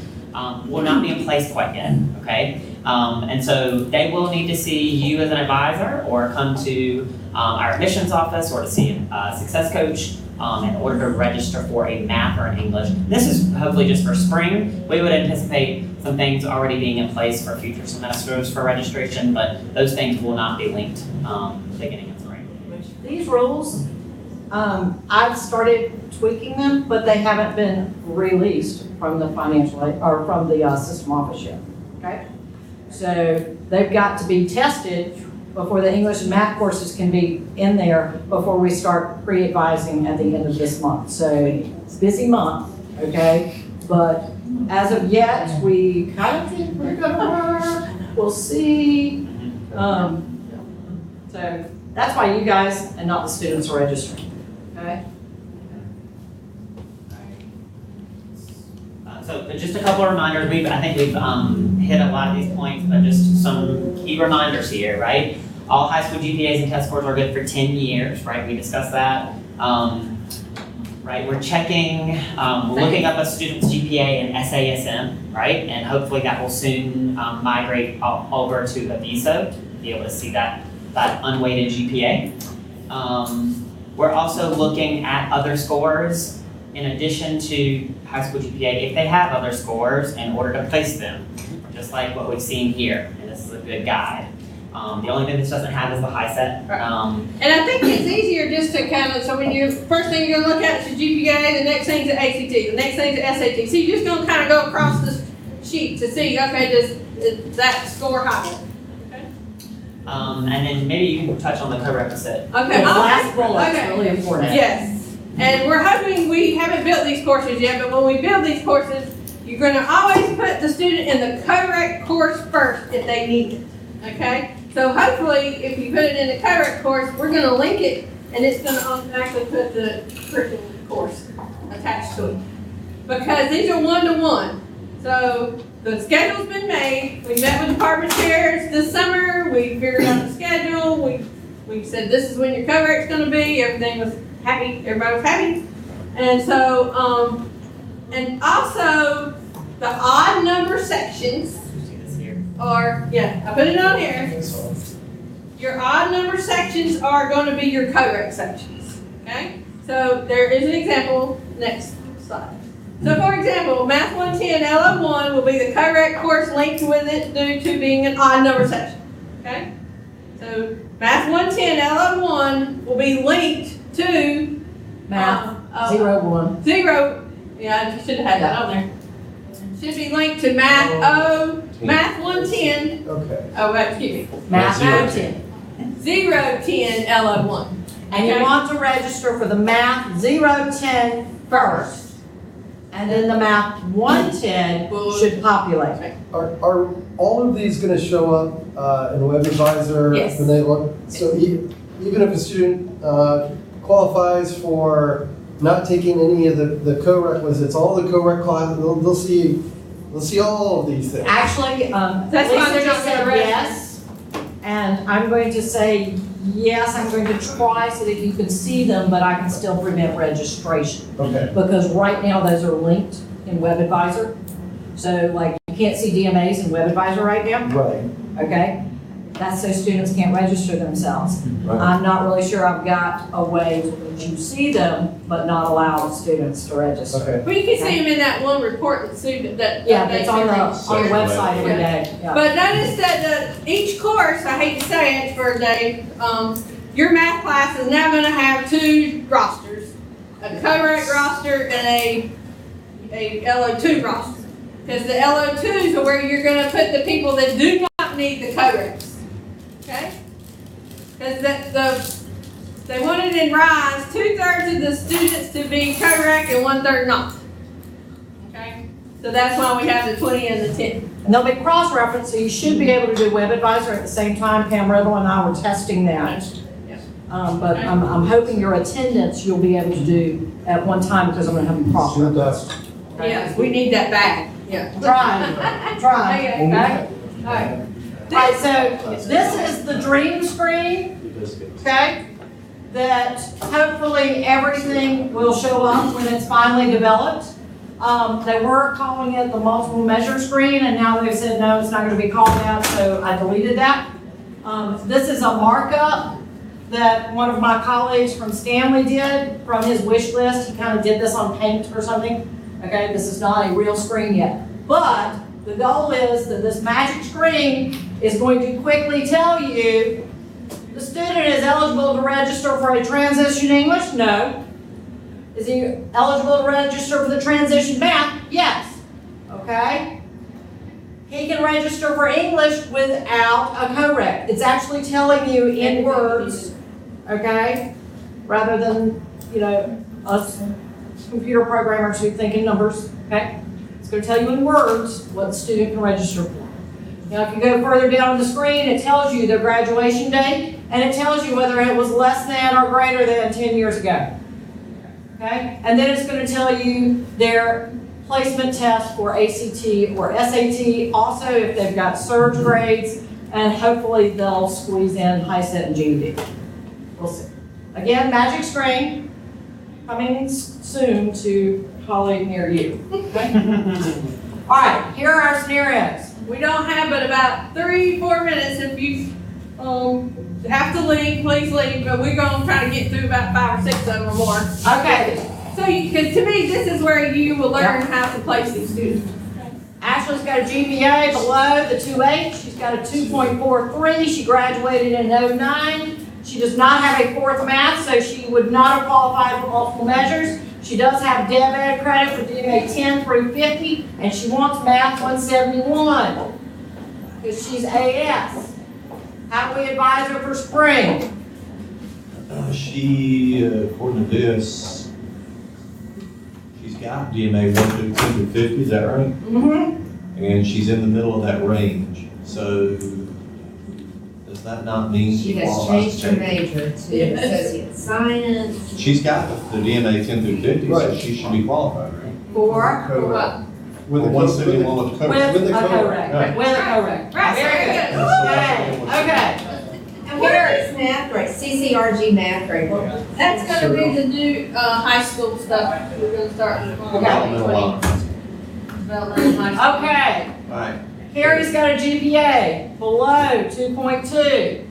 will not be in place quite yet, okay? And so they will need to see you as an advisor or come to our admissions office or to see a success coach in order to register for a math or an English. This is hopefully just for spring. We would anticipate some things already being in place for future semesters for registration, but those things will not be linked beginning in spring. These rules, I've started tweaking them, but they haven't been released from the financial, or from the system office yet, okay? So they've got to be tested before the English and math courses can be in there before we start pre-advising at the end of this month. So it's a busy month, okay? But as of yet, we kind of think we're gonna work, we'll see. So that's why you guys and not the students are registering, okay? So just a couple of reminders, I think we've hit a lot of these points, but just some key reminders here, right? All high school GPAs and test scores are good for 10 years, right? We discussed that. Right, we're checking, we're looking up a student's GPA and SASM, right? And hopefully that will soon migrate over to Aviso to be able to see that unweighted GPA. We're also looking at other scores in addition to high school GPA, if they have other scores, in order to place them, just like what we've seen here. And this is a good guide. The only thing this doesn't have is the high set. And I think it's easier just to kind of, so when you, first thing you're gonna look at is your GPA, the next thing's the ACT, the next thing's the SAT. So you're just gonna kind of go across the sheet to see, okay, does that score higher? Okay. And then maybe you can touch on the co-requisite. Okay. The last bullet's Okay. really important. Yes. And we're hoping, we haven't built these courses yet, but when we build these courses, you're gonna always put the student in the correct course first if they need it, okay? So hopefully, if you put it in the correct course, we're gonna link it, and it's gonna automatically put the curriculum course attached to it. Because these are one-to-one. So the schedule's been made, we met with department chairs this summer, we figured out the schedule, we said this is when your co-rec's gonna be, everything was happy, everybody was happy. And so, and also, the odd number sections are, yeah, I put it on here. Your odd number sections are going to be your co-rec sections, okay? So there is an example, next slide. So for example, Math 110 LO1 will be the co-rec course linked with it due to being an odd number section, okay? So Math 110 LO1 will be linked to Math, 0-1. Yeah, I should have had that on there. Should be linked to Math 110. Okay. Oh, excuse me. Math 0-10. 0-10 LO1. And you want to register for the Math 0-10 first. And then the Math 110 should populate. Are all of these gonna show up in WebAdvisor? Yes. When they look, so even if a student qualifies for not taking any of the co-requisites, all the co-req classes, they'll see all of these things. Actually, That's why Lisa they're just not said gonna register. yes. And I'm going to say, yes, I'm going to try so that you can see them, but I can still prevent registration. Okay. Because right now those are linked in WebAdvisor. So like you can't see DMAs in WebAdvisor right now, Right. okay? That's so students can't register themselves. Right. I'm not really sure I've got a way to let you see them, but not allow students to register. Okay. Well, you can see them in that one report that student that. Yeah, that it's on the they shared. website every day, yeah. But notice that each course, I hate to say it for Dave, your math class is now gonna have two rosters. A co-rec roster and a LO2 roster. Because the LO2s are where you're gonna put the people that do not need the co-recs. Okay? Because they wanted in RISE 2/3 of the students to be co-rec and 1/3 not. Okay? So that's why we have the 20 and the 10. And they'll be cross-referenced, so you should be able to do WebAdvisor at the same time. Pam Riddle and I were testing that. Yeah. But I'm hoping your attendance you'll be able to do at one time because I'm gonna have you cross-referenced. Yes, we need that back. Yeah. Try, Okay. okay? All right. All right, so this is the dream screen, okay? That hopefully everything will show up when it's finally developed. They were calling it the multiple measure screen, and now they've said, no, it's not gonna be called that, so I deleted that. This is a markup that one of my colleagues from Stanley did from his wish list. He kind of did this on Paint or something. Okay, this is not a real screen yet. But the goal is that this magic screen is going to quickly tell you the student is eligible to register for a transition English? No. Is he eligible to register for the transition math? Yes. Okay? He can register for English without a correct. It's actually telling you in words, okay? Rather than, us computer programmers who think in numbers, okay? It's going to tell you in words what the student can register for. Now, if you go further down on the screen, it tells you their graduation date, and it tells you whether it was less than or greater than 10 years ago. Okay? And then it's going to tell you their placement test for ACT or SAT, also if they've got surge grades, and hopefully they'll squeeze in HiSET and GED. We'll see. Again, magic screen coming soon to Holly near you. Okay? All right, here are our scenarios. We don't have but about 3-4 minutes. If you have to leave, please leave, but we're gonna try to get through about 5 or 6 of them or more. Okay, So because to me, this is where you will learn how to place these students. Ashley's got a GPA below the 2.8. She's got a 2.43. She graduated in 2009. She does not have a fourth math, so she would not have qualified for multiple measures. She does have Dev Ed credit for DMA 10 through 50, and she wants Math 171 because she's AS. How do we advise her for spring? She, according to this, she's got DMA 1 through 10 through 50, is that right? Mm-hmm. And she's in the middle of that range. So does that not mean She she has qualifies changed to her take? major to associate science. She's got the DMA 10 through 50, so Right. she should be qualified, right? For With The the 171 with the with coverage. a correct. Right. With a correct. Right, Very very good. good. Okay. And what are these math grades, CCRG math grade? That's gonna be the new high school stuff. We're gonna start on Developmental line. developmental high school. Okay. All right. Carrie's got a GPA below 2.2.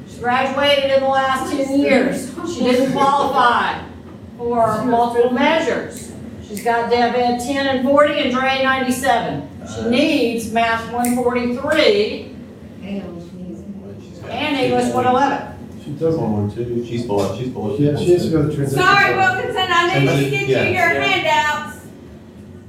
She graduated in the last 10 years. She didn't qualify for multiple measures. She's got Dev Ed 10 and 40 and Dre 97. She needs Math 143 and English 111. She doesn't. 112, she's below. Yeah, she has to go to the transition. Sorry, center. Wilkinson, I need to get you Yeah. your handouts.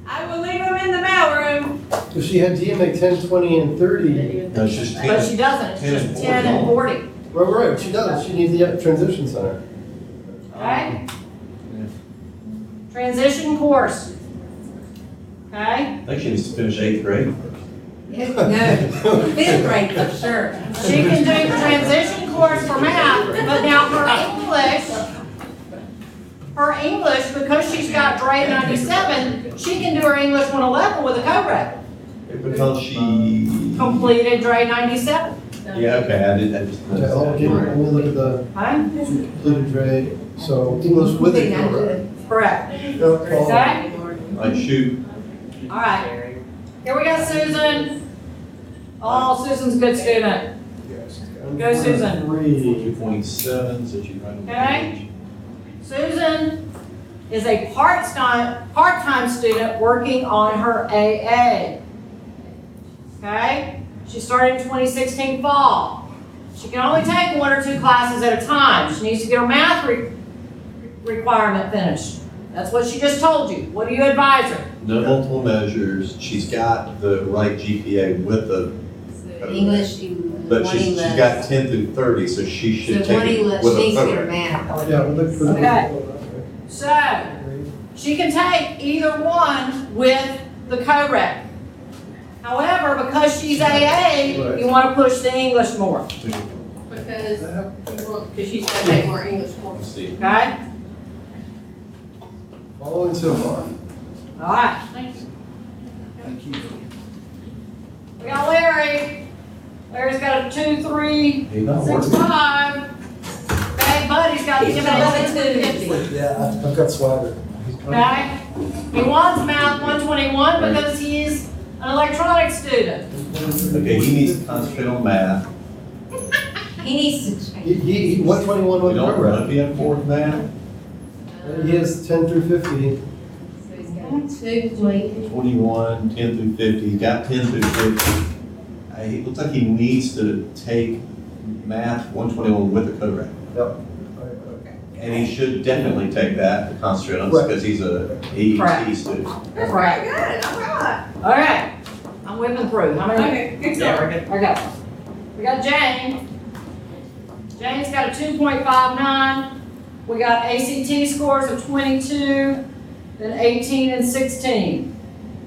I will leave them in the mailroom. If she had DMA 10, 20, and 30, No, she's 10. But she doesn't, it's 10 and just 10 and 40. right, she does, she needs the transition center. Okay? Transition course. Okay? I think she needs to finish 8th grade first. No, fifth grade for sure. She can do the transition course for math, but now her English, because she's got grade 97, she can do her English 111 with a correct. Because she. Completed grade 97. Yeah, okay, I just. Okay, let me look at the Okay? completed grade, so English with a correct. Correct. No, Okay? Like, shoot. All right. Here we go, Susan. Oh, Susan's a good student. Go, Susan. 2.7, so she's right on the Okay. page. Susan is a part-time student working on her AA. Okay? She started in 2016 fall. She can only take 1 or 2 classes at a time. She needs to get her math requirement finished. That's what she just told you. What do you advise her? No multiple measures, she's got the right GPA with the, English, but one she's English. got 10 through 30, so she So should one take it English, with she a needs to get her program. math. Yeah, with the. Okay. So, she can take either one with the correct. However, because she's AA, you want to push the English more. Because she's gonna take more English Let's courses. see. Okay? Following so far. All right. We got Larry. Larry's got a 2, 3, He's not 6, working. 5. Okay, Buddy's got He's DMA got 50. Yeah, I've got swagger. Okay? He wants Math 121 because he's an electronics student. Okay, he needs to concentrate on math. He needs to change. He 121 We with don't program. know if he had 4th math. He has 10 through 50. So he's got 21, 10 through 50, he's got 10 through 50. It looks like he needs to take math 121 with the co-rec. Yep. And he should definitely take that to concentrate on, Right. because he's a EET Correct. student. That's very good, all right. All right, I'm whipping through. How many? Okay, good Yeah, job. we're good. Okay. We got Jane. Jane's got a 2.59. We got ACT scores of 22, then 18 and 16.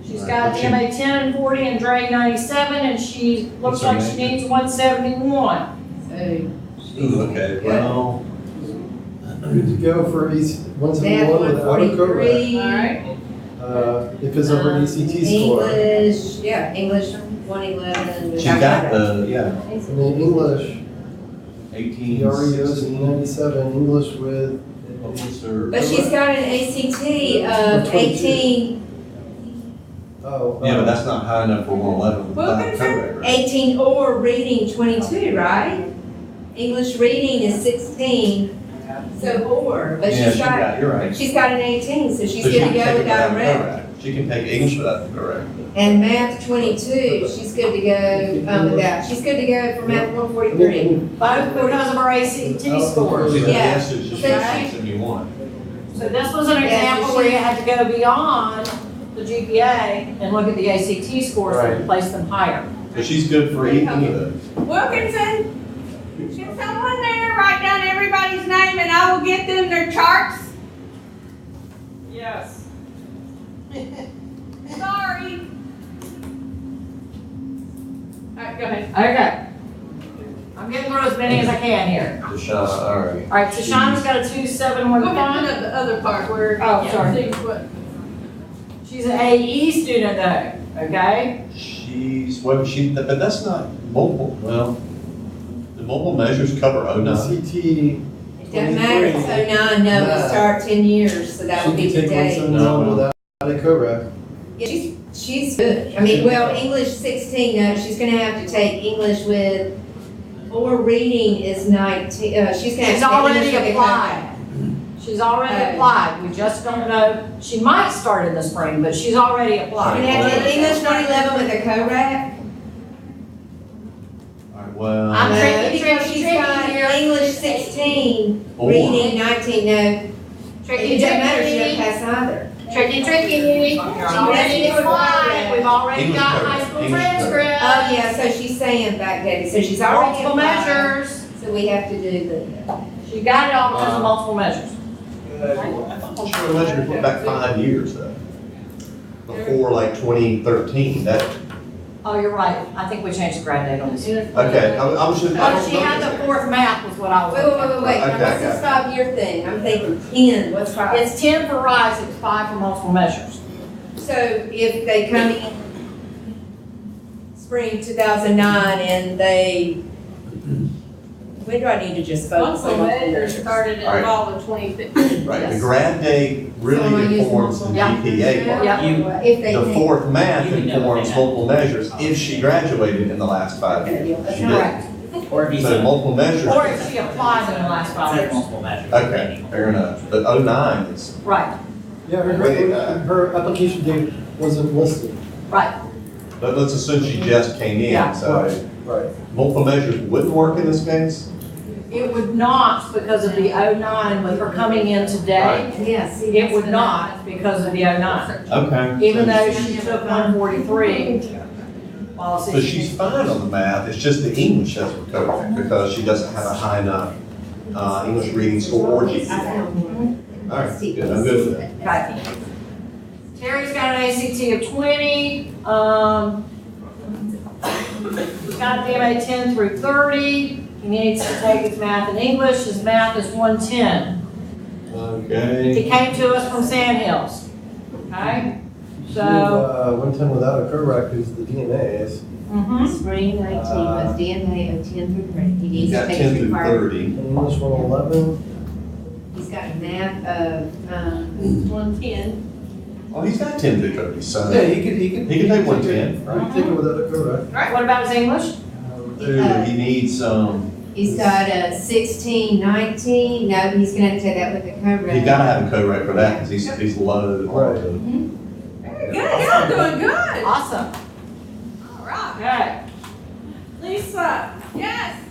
She's got Right. DMA 10 and 40 and Dre 97, and she looks What's her like she name? needs 171. Ooh, okay, well, Good to go for Math 171 without a co-rec. 143. All right. If it's over an ECT score. English, yeah, English 111. she's got the, yeah, And then English, 18, he already goes 16. 97, English with. But she's got an ACT of 18, Oh. Yeah, but that's not high enough for 111 without a Wilkinson? co-rec, right? 18 or reading 22, right? English reading is 16, so or, but Yeah, she's she got, got, you're right. she's got an 18, so she's So she good to can take go it without a rec. co-rec. She can take English without the co-rec. And math 22, she's good to go, without, she's good to go for math 143. Both because of her ACT scores. She's a Yeah. yes, so she So should she- 71. So this was an Yeah, so example where she- you had to go beyond the GPA and look at the ACT scores Right. and place them higher. So she's good for any of those. Wilkinson, can someone there write down everybody's name and I will get them their charts? Yes. Sorry. All right, go ahead. Okay. I'm getting through as many as I can here. Deshaun, all right. All right, Tashawn's got a 2.715. Go ahead and put up the other part where. Oh, sorry. See what- She's an AE student though, okay? She's, well, but that's not multiple, well, the multiple measures cover 09. ECT. It doesn't matter, it's 09, no, we Math. start 10 years, so that She would be can take today. 171 without a co-rec. Yeah, she's good. I mean, well, English 16, no, she's gonna have to take English with, or reading is 19, she's gonna have to She's take already English with a applied. She's already Oh. applied. We just don't know. She might start in the spring, but she's already You're applied. gonna have to take English 111 with a co-rec? All right, well, I'm No, tricky, because tricky, she's tricky got here. English 16, Or. reading 19, no. Tricky, It doesn't matter, she tricky. doesn't pass either. Tricky, tricky. She's already applied. We've already English got covered. high school English covered. transcripts. Oh, yeah, so she's saying backdated, so she's already Multiple applied. measures. So we have to do the. She got it all because of multiple measures. I thought multiple measures went back 5 years though. Before like 2013, that, Oh, you're right. I think we changed the grad date on this. okay, I was just. Oh, she had the fourth math was what I was. Wait, looking wait, at. now what's this 5-year thing? I'm thinking 10, what's 5? It's 10 for rise, it's 5 for multiple measures. So if they come in spring 2009 and they, when do I need to just focus on Multiple multiple measures measures? started in All right. fall of 2015. Right, the grad date So I'm gonna really use informs the multiple GPA part. Yeah. If they The can. fourth math You can know what informs they multiple measures if she graduated in the last 5 years. She did. Correct. Or if you So said, multiple measures. Or if she applied in the last 5 said years. multiple measures. Okay, fair enough. But 09 is, Right, Yeah, her application date wasn't listed. right. but let's assume she just came Yeah. in, so Right. multiple measures wouldn't work in this case? It would not because of the 09 with her coming in today. Yeah, see. It that's would the- not because of the 09. Okay. Even though she took 143 policy. So she's fine on the math, it's just the English that's recovered because she doesn't have a high enough English reading score or GPA. All right, good, I'm good with that. Okay. Terry's got an ACT of 20, he's got a DMA 10 through 30. He needs to take his math and English. His math is 110. Okay. He came to us from Sandhills. Okay? So, 110 without a co-rec is the DNAs. Spring 19 was DMA of 10 through 30. He He's needs to got take 10 his through required. 30. And English 111. He's got a math of, 110. Oh, he's got 10 through 30, so Yeah, he can he can take 110. He can take it without a co-rec. what about his English? Ooh, he needs, he's got a 16, 19, no, he's gonna have to take that with the co-rec. he gotta have a co-rec for that because he's low. Right. Good, y'all doing good. Awesome. All right. Okay. Lisa, yes.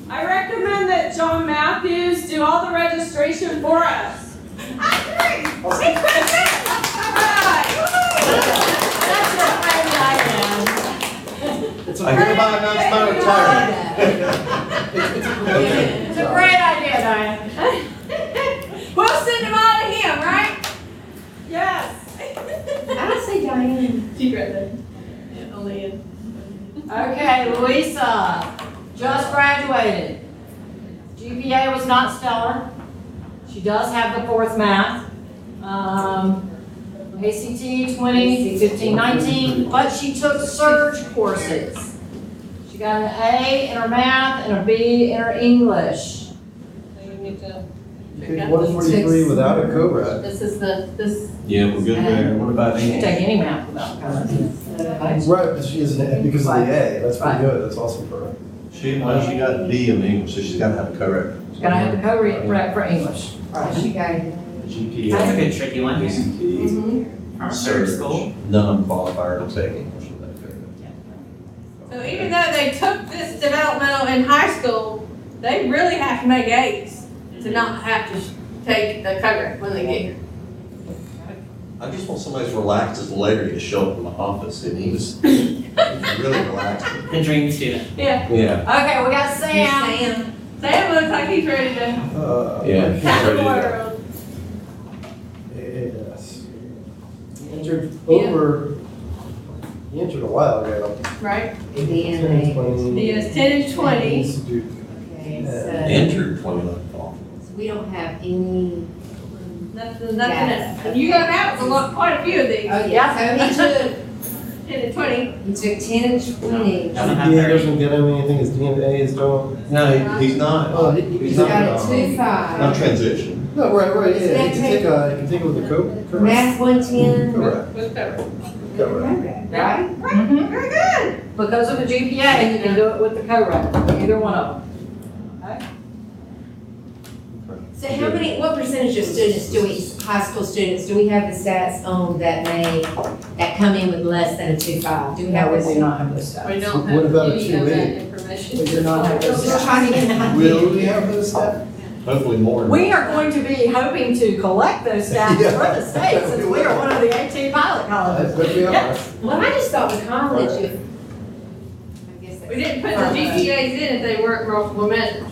I recommend that John Matthews do all the registration for us. I agree. All right. That's your friend Diane. It's a Hereby announce my retirement. It's a great idea, Diane. We'll send them all to him, right? Yes. I don't say Diane. She's right there. Yeah, only in. Okay, Louisa, just graduated. GPA was not stellar. She does have the fourth math. ACT 2015, 19, but she took surge courses. She got an A in her math and a B in her English. So you need to. You picked 143 without a co-rec. This is this. Yeah, we're good there. What about She can English? take any math without covering. Right, but she is an A because of the A. That's pretty Right. good. That's awesome for her. She got a B in English, so she's gotta have a correct. She's gotta have the co-rec for English. She got it. That's a GPA, good tricky one here. ACT, From a third school. none of them qualify to take English with that correct. So even though they took this developmental in high school, they really have to make A's to not have to take the cover when they get here. I just want somebody as relaxed as Larry to show up in my office, and he was really relaxed. The dream student. Yeah. Yeah. Okay, we got Sam. Sam looks like he's ready to Yeah. tackle the world. Yes. He entered over, he entered a while ago. Right? At the end of the 20. He is 10 and 20. Institute. Okay, so Entered 2011 fall. we don't have any, Nothing Yeah. else. And you got out with quite a few of these. oh yeah, so 10 and 20. he took 10 and 20. Doesn't have GPA 30. doesn't get him anything, his DNA is don't. No, he's not. Oh, He's He's not, got a not 2.5. transition. No, right, Is yeah, that he can take it with the co. Math 110. Correct. With cover. Correct. Right? Mhm. Very good. Because of the GPA, you can do it with the co-rec, either one of them. Okay? So how many, what percentage of students do we, high school students, do we have the stats on that come in with less than a 2.5? Do we have No, we this? do not have this We stuff. don't What have about a any of that 2.8? information. We do not have those Just stats. trying to get an idea. Will we have those stats? Hopefully more. We are going to be hoping to collect those stats Yeah. for the state, since we are one of the 18 pilot colleges. But we are. Yeah. Well, I just thought the college, if, I guess that's. We didn't put the GPAs in if they weren't multiple measures.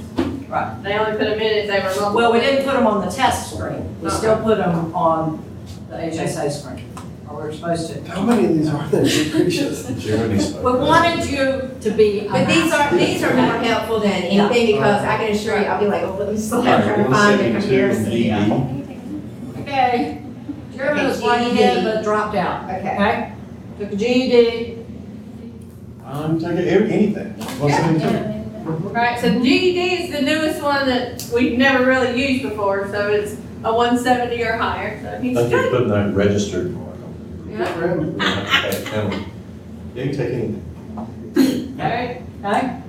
Right. They only put them in if they were multiple. Well, we didn't put them on the test screen. We Okay. still put them on the HSA screen, or we're supposed to. How many of these are there? Good gracious. Jeremy's. We wanted you to be. But these are more helpful than anything because I can assure you, I'll be like, oh, let me slow All down right, trying to we're find the 72 comparison. DB. Okay. Jeremy was right ahead, but dropped out. Okay. Okay? Took a GED. I'm taking anything. 172. Right, so GED is the newest one that we've never really used before, so it's a 170 or higher, so he's Thank you for good. putting that registered. Yeah. Okay, now, you can take anything. Alright, Okay?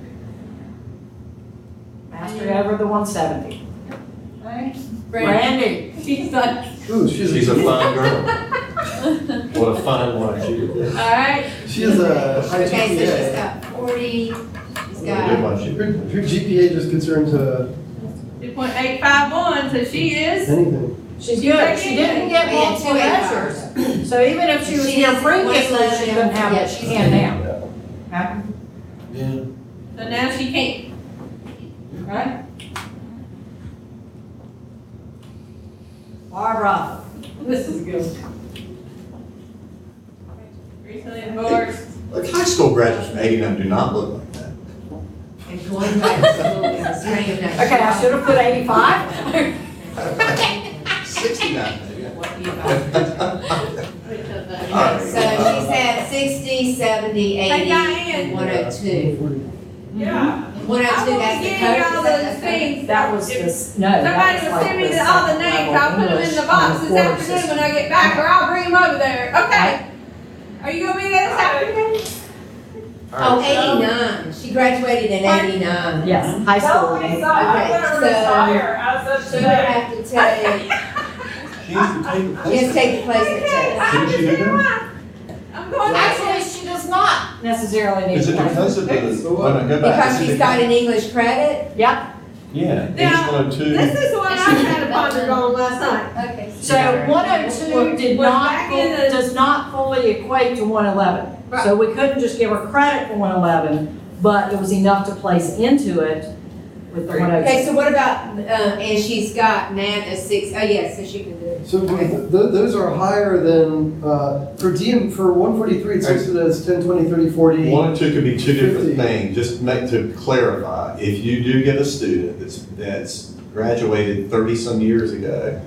Mastery over the 170. Okay? Randy. she's like, Ooh, She's a fine girl. What a fine one she is. alright, She has a high Okay, so she's GPA. got 40, she's What a good got, one she is. Her GPA just gets her into 2.851, so she is. anything. She's good. She didn't get Yeah, multiple 285. measures. So even if she was She here is previously, 111. she couldn't have Yeah, what she she's can good. now. Okay? Yeah. So now she can't. Right? Barbara. This is good. Recently divorced. Like high school graduates from 89 do not look like that. and going back to school in the spring of next year. Okay, I should have put 85. 69 maybe. So she's had 60, 70, 80, Hey, Diane. 102. Yeah. 102, that's the I code. will give you all those things. That was just, no. that Somebody was will like send me the all the second names, level I'll put them in English the box on this the quarter afternoon system. when I get back, or I'll bring them over there, okay? Are you gonna be there this afternoon? Oh, 89. She graduated in 89. Yes, high Tell school. Lisa, I'm Okay, gonna so- retire as of She would today. have to take She needs to take the Just placement. take the placement test. Didn't she do that? I'm going Actually, she does not necessarily need Is to it place. because of the, wait a minute, go back. Because she's got an English credit? Yep, Yeah, Now, English 102. This is what I kind of pondered on last night. Okay. so 102 did We're not, back in the- does not fully equate to 111. So we couldn't just give her credit for 111, but it was enough to place into it with the 102. Okay, so what about, and she's got math as 6, oh yes, so she can do it. So those are higher than, for DM, for 143, it's listed as 10, 20, 30, 40. 102 could be two different 50. things, just to clarify. If you do get a student that's graduated 30-some years ago,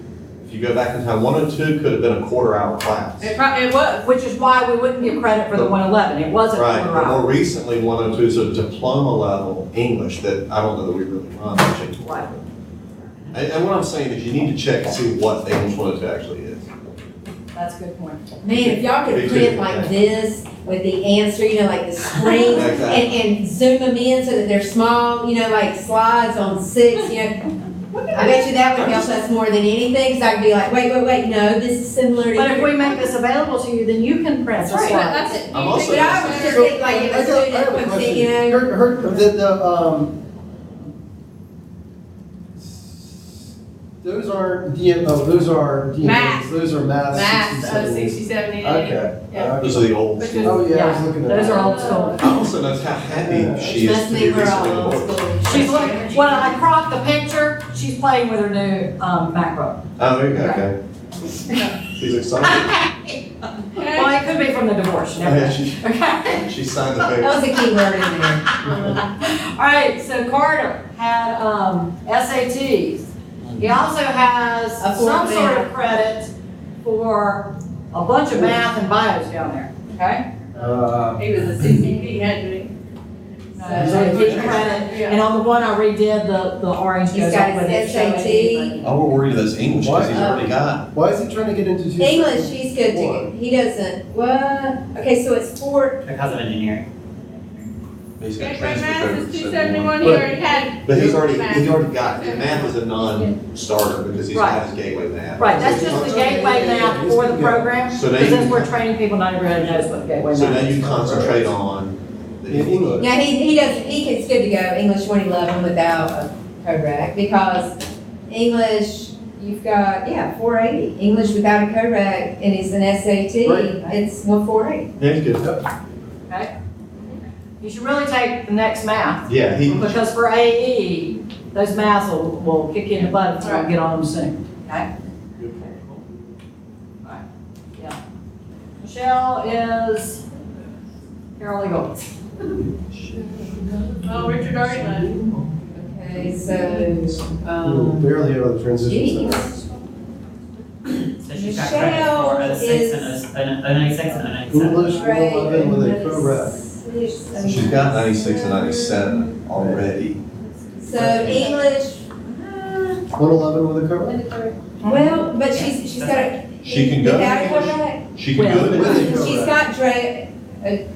if you go back in time, 102 could have been a quarter-hour class. It was. Which is why we wouldn't give credit for the 111. It wasn't Right, quarter but hour. more recently, 102 is a diploma level English that I don't know that we really run much anymore. Right. And what I'm saying is you need to check to see what English 102 actually is. That's a good point. Man, if y'all could Big print difference, like yeah. this with the answer, you know, like the screen, Exactly. and zoom them in so that they're small, you know, like slides on 6, you know. I bet you that would help us more than anything, because I could be like, wait, no, this is similar to. But if your-" we make this available to you, then you can print the Right, slides. that's it. I'm also- But I was just thinking, like, if I a have student a comes in, question. you know. Those aren't DM, those are DMs, Math. those are math. Math, 67. 60, 70, Okay. Yeah. Those are the old Which school. Oh, yeah, I was Yeah, looking at those that. are old school. I also notice how happy she is Must to be think we're recently all old divorced. school. She's looking, when I cropped the picture, she's playing with her new MacBook. Oh, there you go, okay. She's excited. Well, it could be from the divorce, you never Yeah, know. she, Okay. she signed the That paper. was a key word in there. All right, so Carter had SATs. He also has A fourth some sort math. of credit for a bunch of math and bios down there, okay? He was a CCP, hadn't he? So he gets credit, and on the one I redid, the orange He's goes got up with it. his showing SAT. anything. Oh, we're worried about English because he's already got. Why is he trying to get into two? English, he's good to get, he doesn't, what? Okay, so it's 4, Because of engineering. He's got Gateway transfer math credit is for 271, he But- already had. But he's already Math. got, math is a non-starter because he's got his gateway math. Right, that's just the gateway math for the program, So now because you- since we're training people, not everybody knows what gateway math is. So now you concentrate on the In English. now he doesn't, it's good to go English 111 without a CORAC, because English, you've got, 480. English without a CORAC, and it's an SAT, Right. it's 148. Yeah, he's good. Okay? You should really take the next math, Yeah, he, because for AE, those maths will kick you in the butt if you don't get on them soon, okay? Alright, yeah. Michelle is paralegal. Oh, Richard already left. Okay, so, Barely out of the transition geez. center. So she's got credit for Michelle 06 is- and 06 and 97. English 111 with a CORAC. she's got 96 and 97 already. So English, 111 with a CORAC. well, but she's got a. She can go to without a English. CORAC. She can go With to, a She's CORAC. got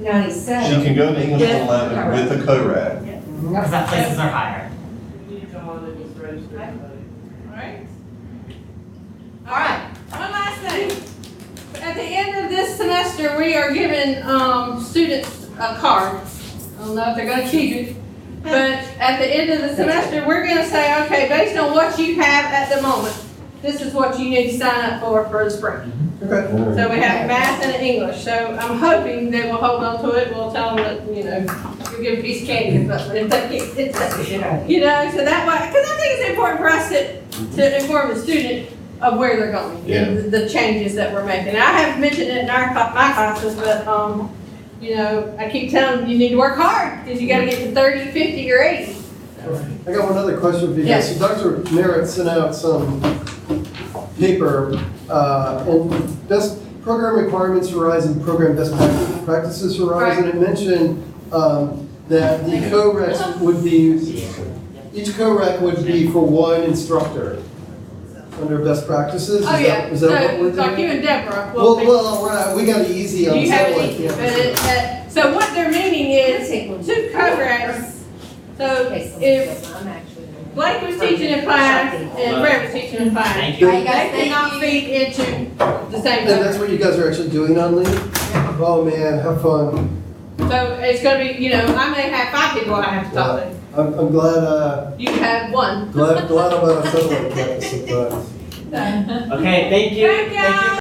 97. she can go to English Yeah. 111 with a CORAC. Because that places are higher. Alright? Alright, One last thing. At the end of this semester, we are giving, students a card. I don't know if they're gonna keep it, but at the end of the semester, we're gonna say, okay, based on what you have at the moment, this is what you need to sign up for the spring. Okay. So we have math and English, so I'm hoping they will hold on to it, we'll tell them that, you know, we'll give a piece of candy, but if they can't, you know, so that way, because I think it's important for us to inform the student of where they're going, Yeah. and the changes that we're making. I have mentioned it in my classes, but, you know, I keep telling them, you need to work hard, because you gotta get to 30, 50, or 80. I got one other question for you guys. Yes. So Dr. Merritt sent out some paper, and best program requirements Horizon, program best practices Horizon. It mentioned that the CORACs would be, each CORAC would be for one instructor under best practices. Oh, yeah, Is that what so, we're like you doing? and Deborah. Well, we got it easy on You have satellite it, but campuses. so what they're meaning is two CORACs. So Okay, so if I'm actually. Blake was teaching in class and Brett was teaching in class. Thank you. All right, guys, They thank cannot you. feed into the same And that's thing. what you guys are actually doing on leave? Oh, man, have fun. So it's gonna be, you know, I may have 5 people I have to talk to. I'm glad, You have 1. glad I'm on a satellite campus sometimes. Okay, thank you. Thank you.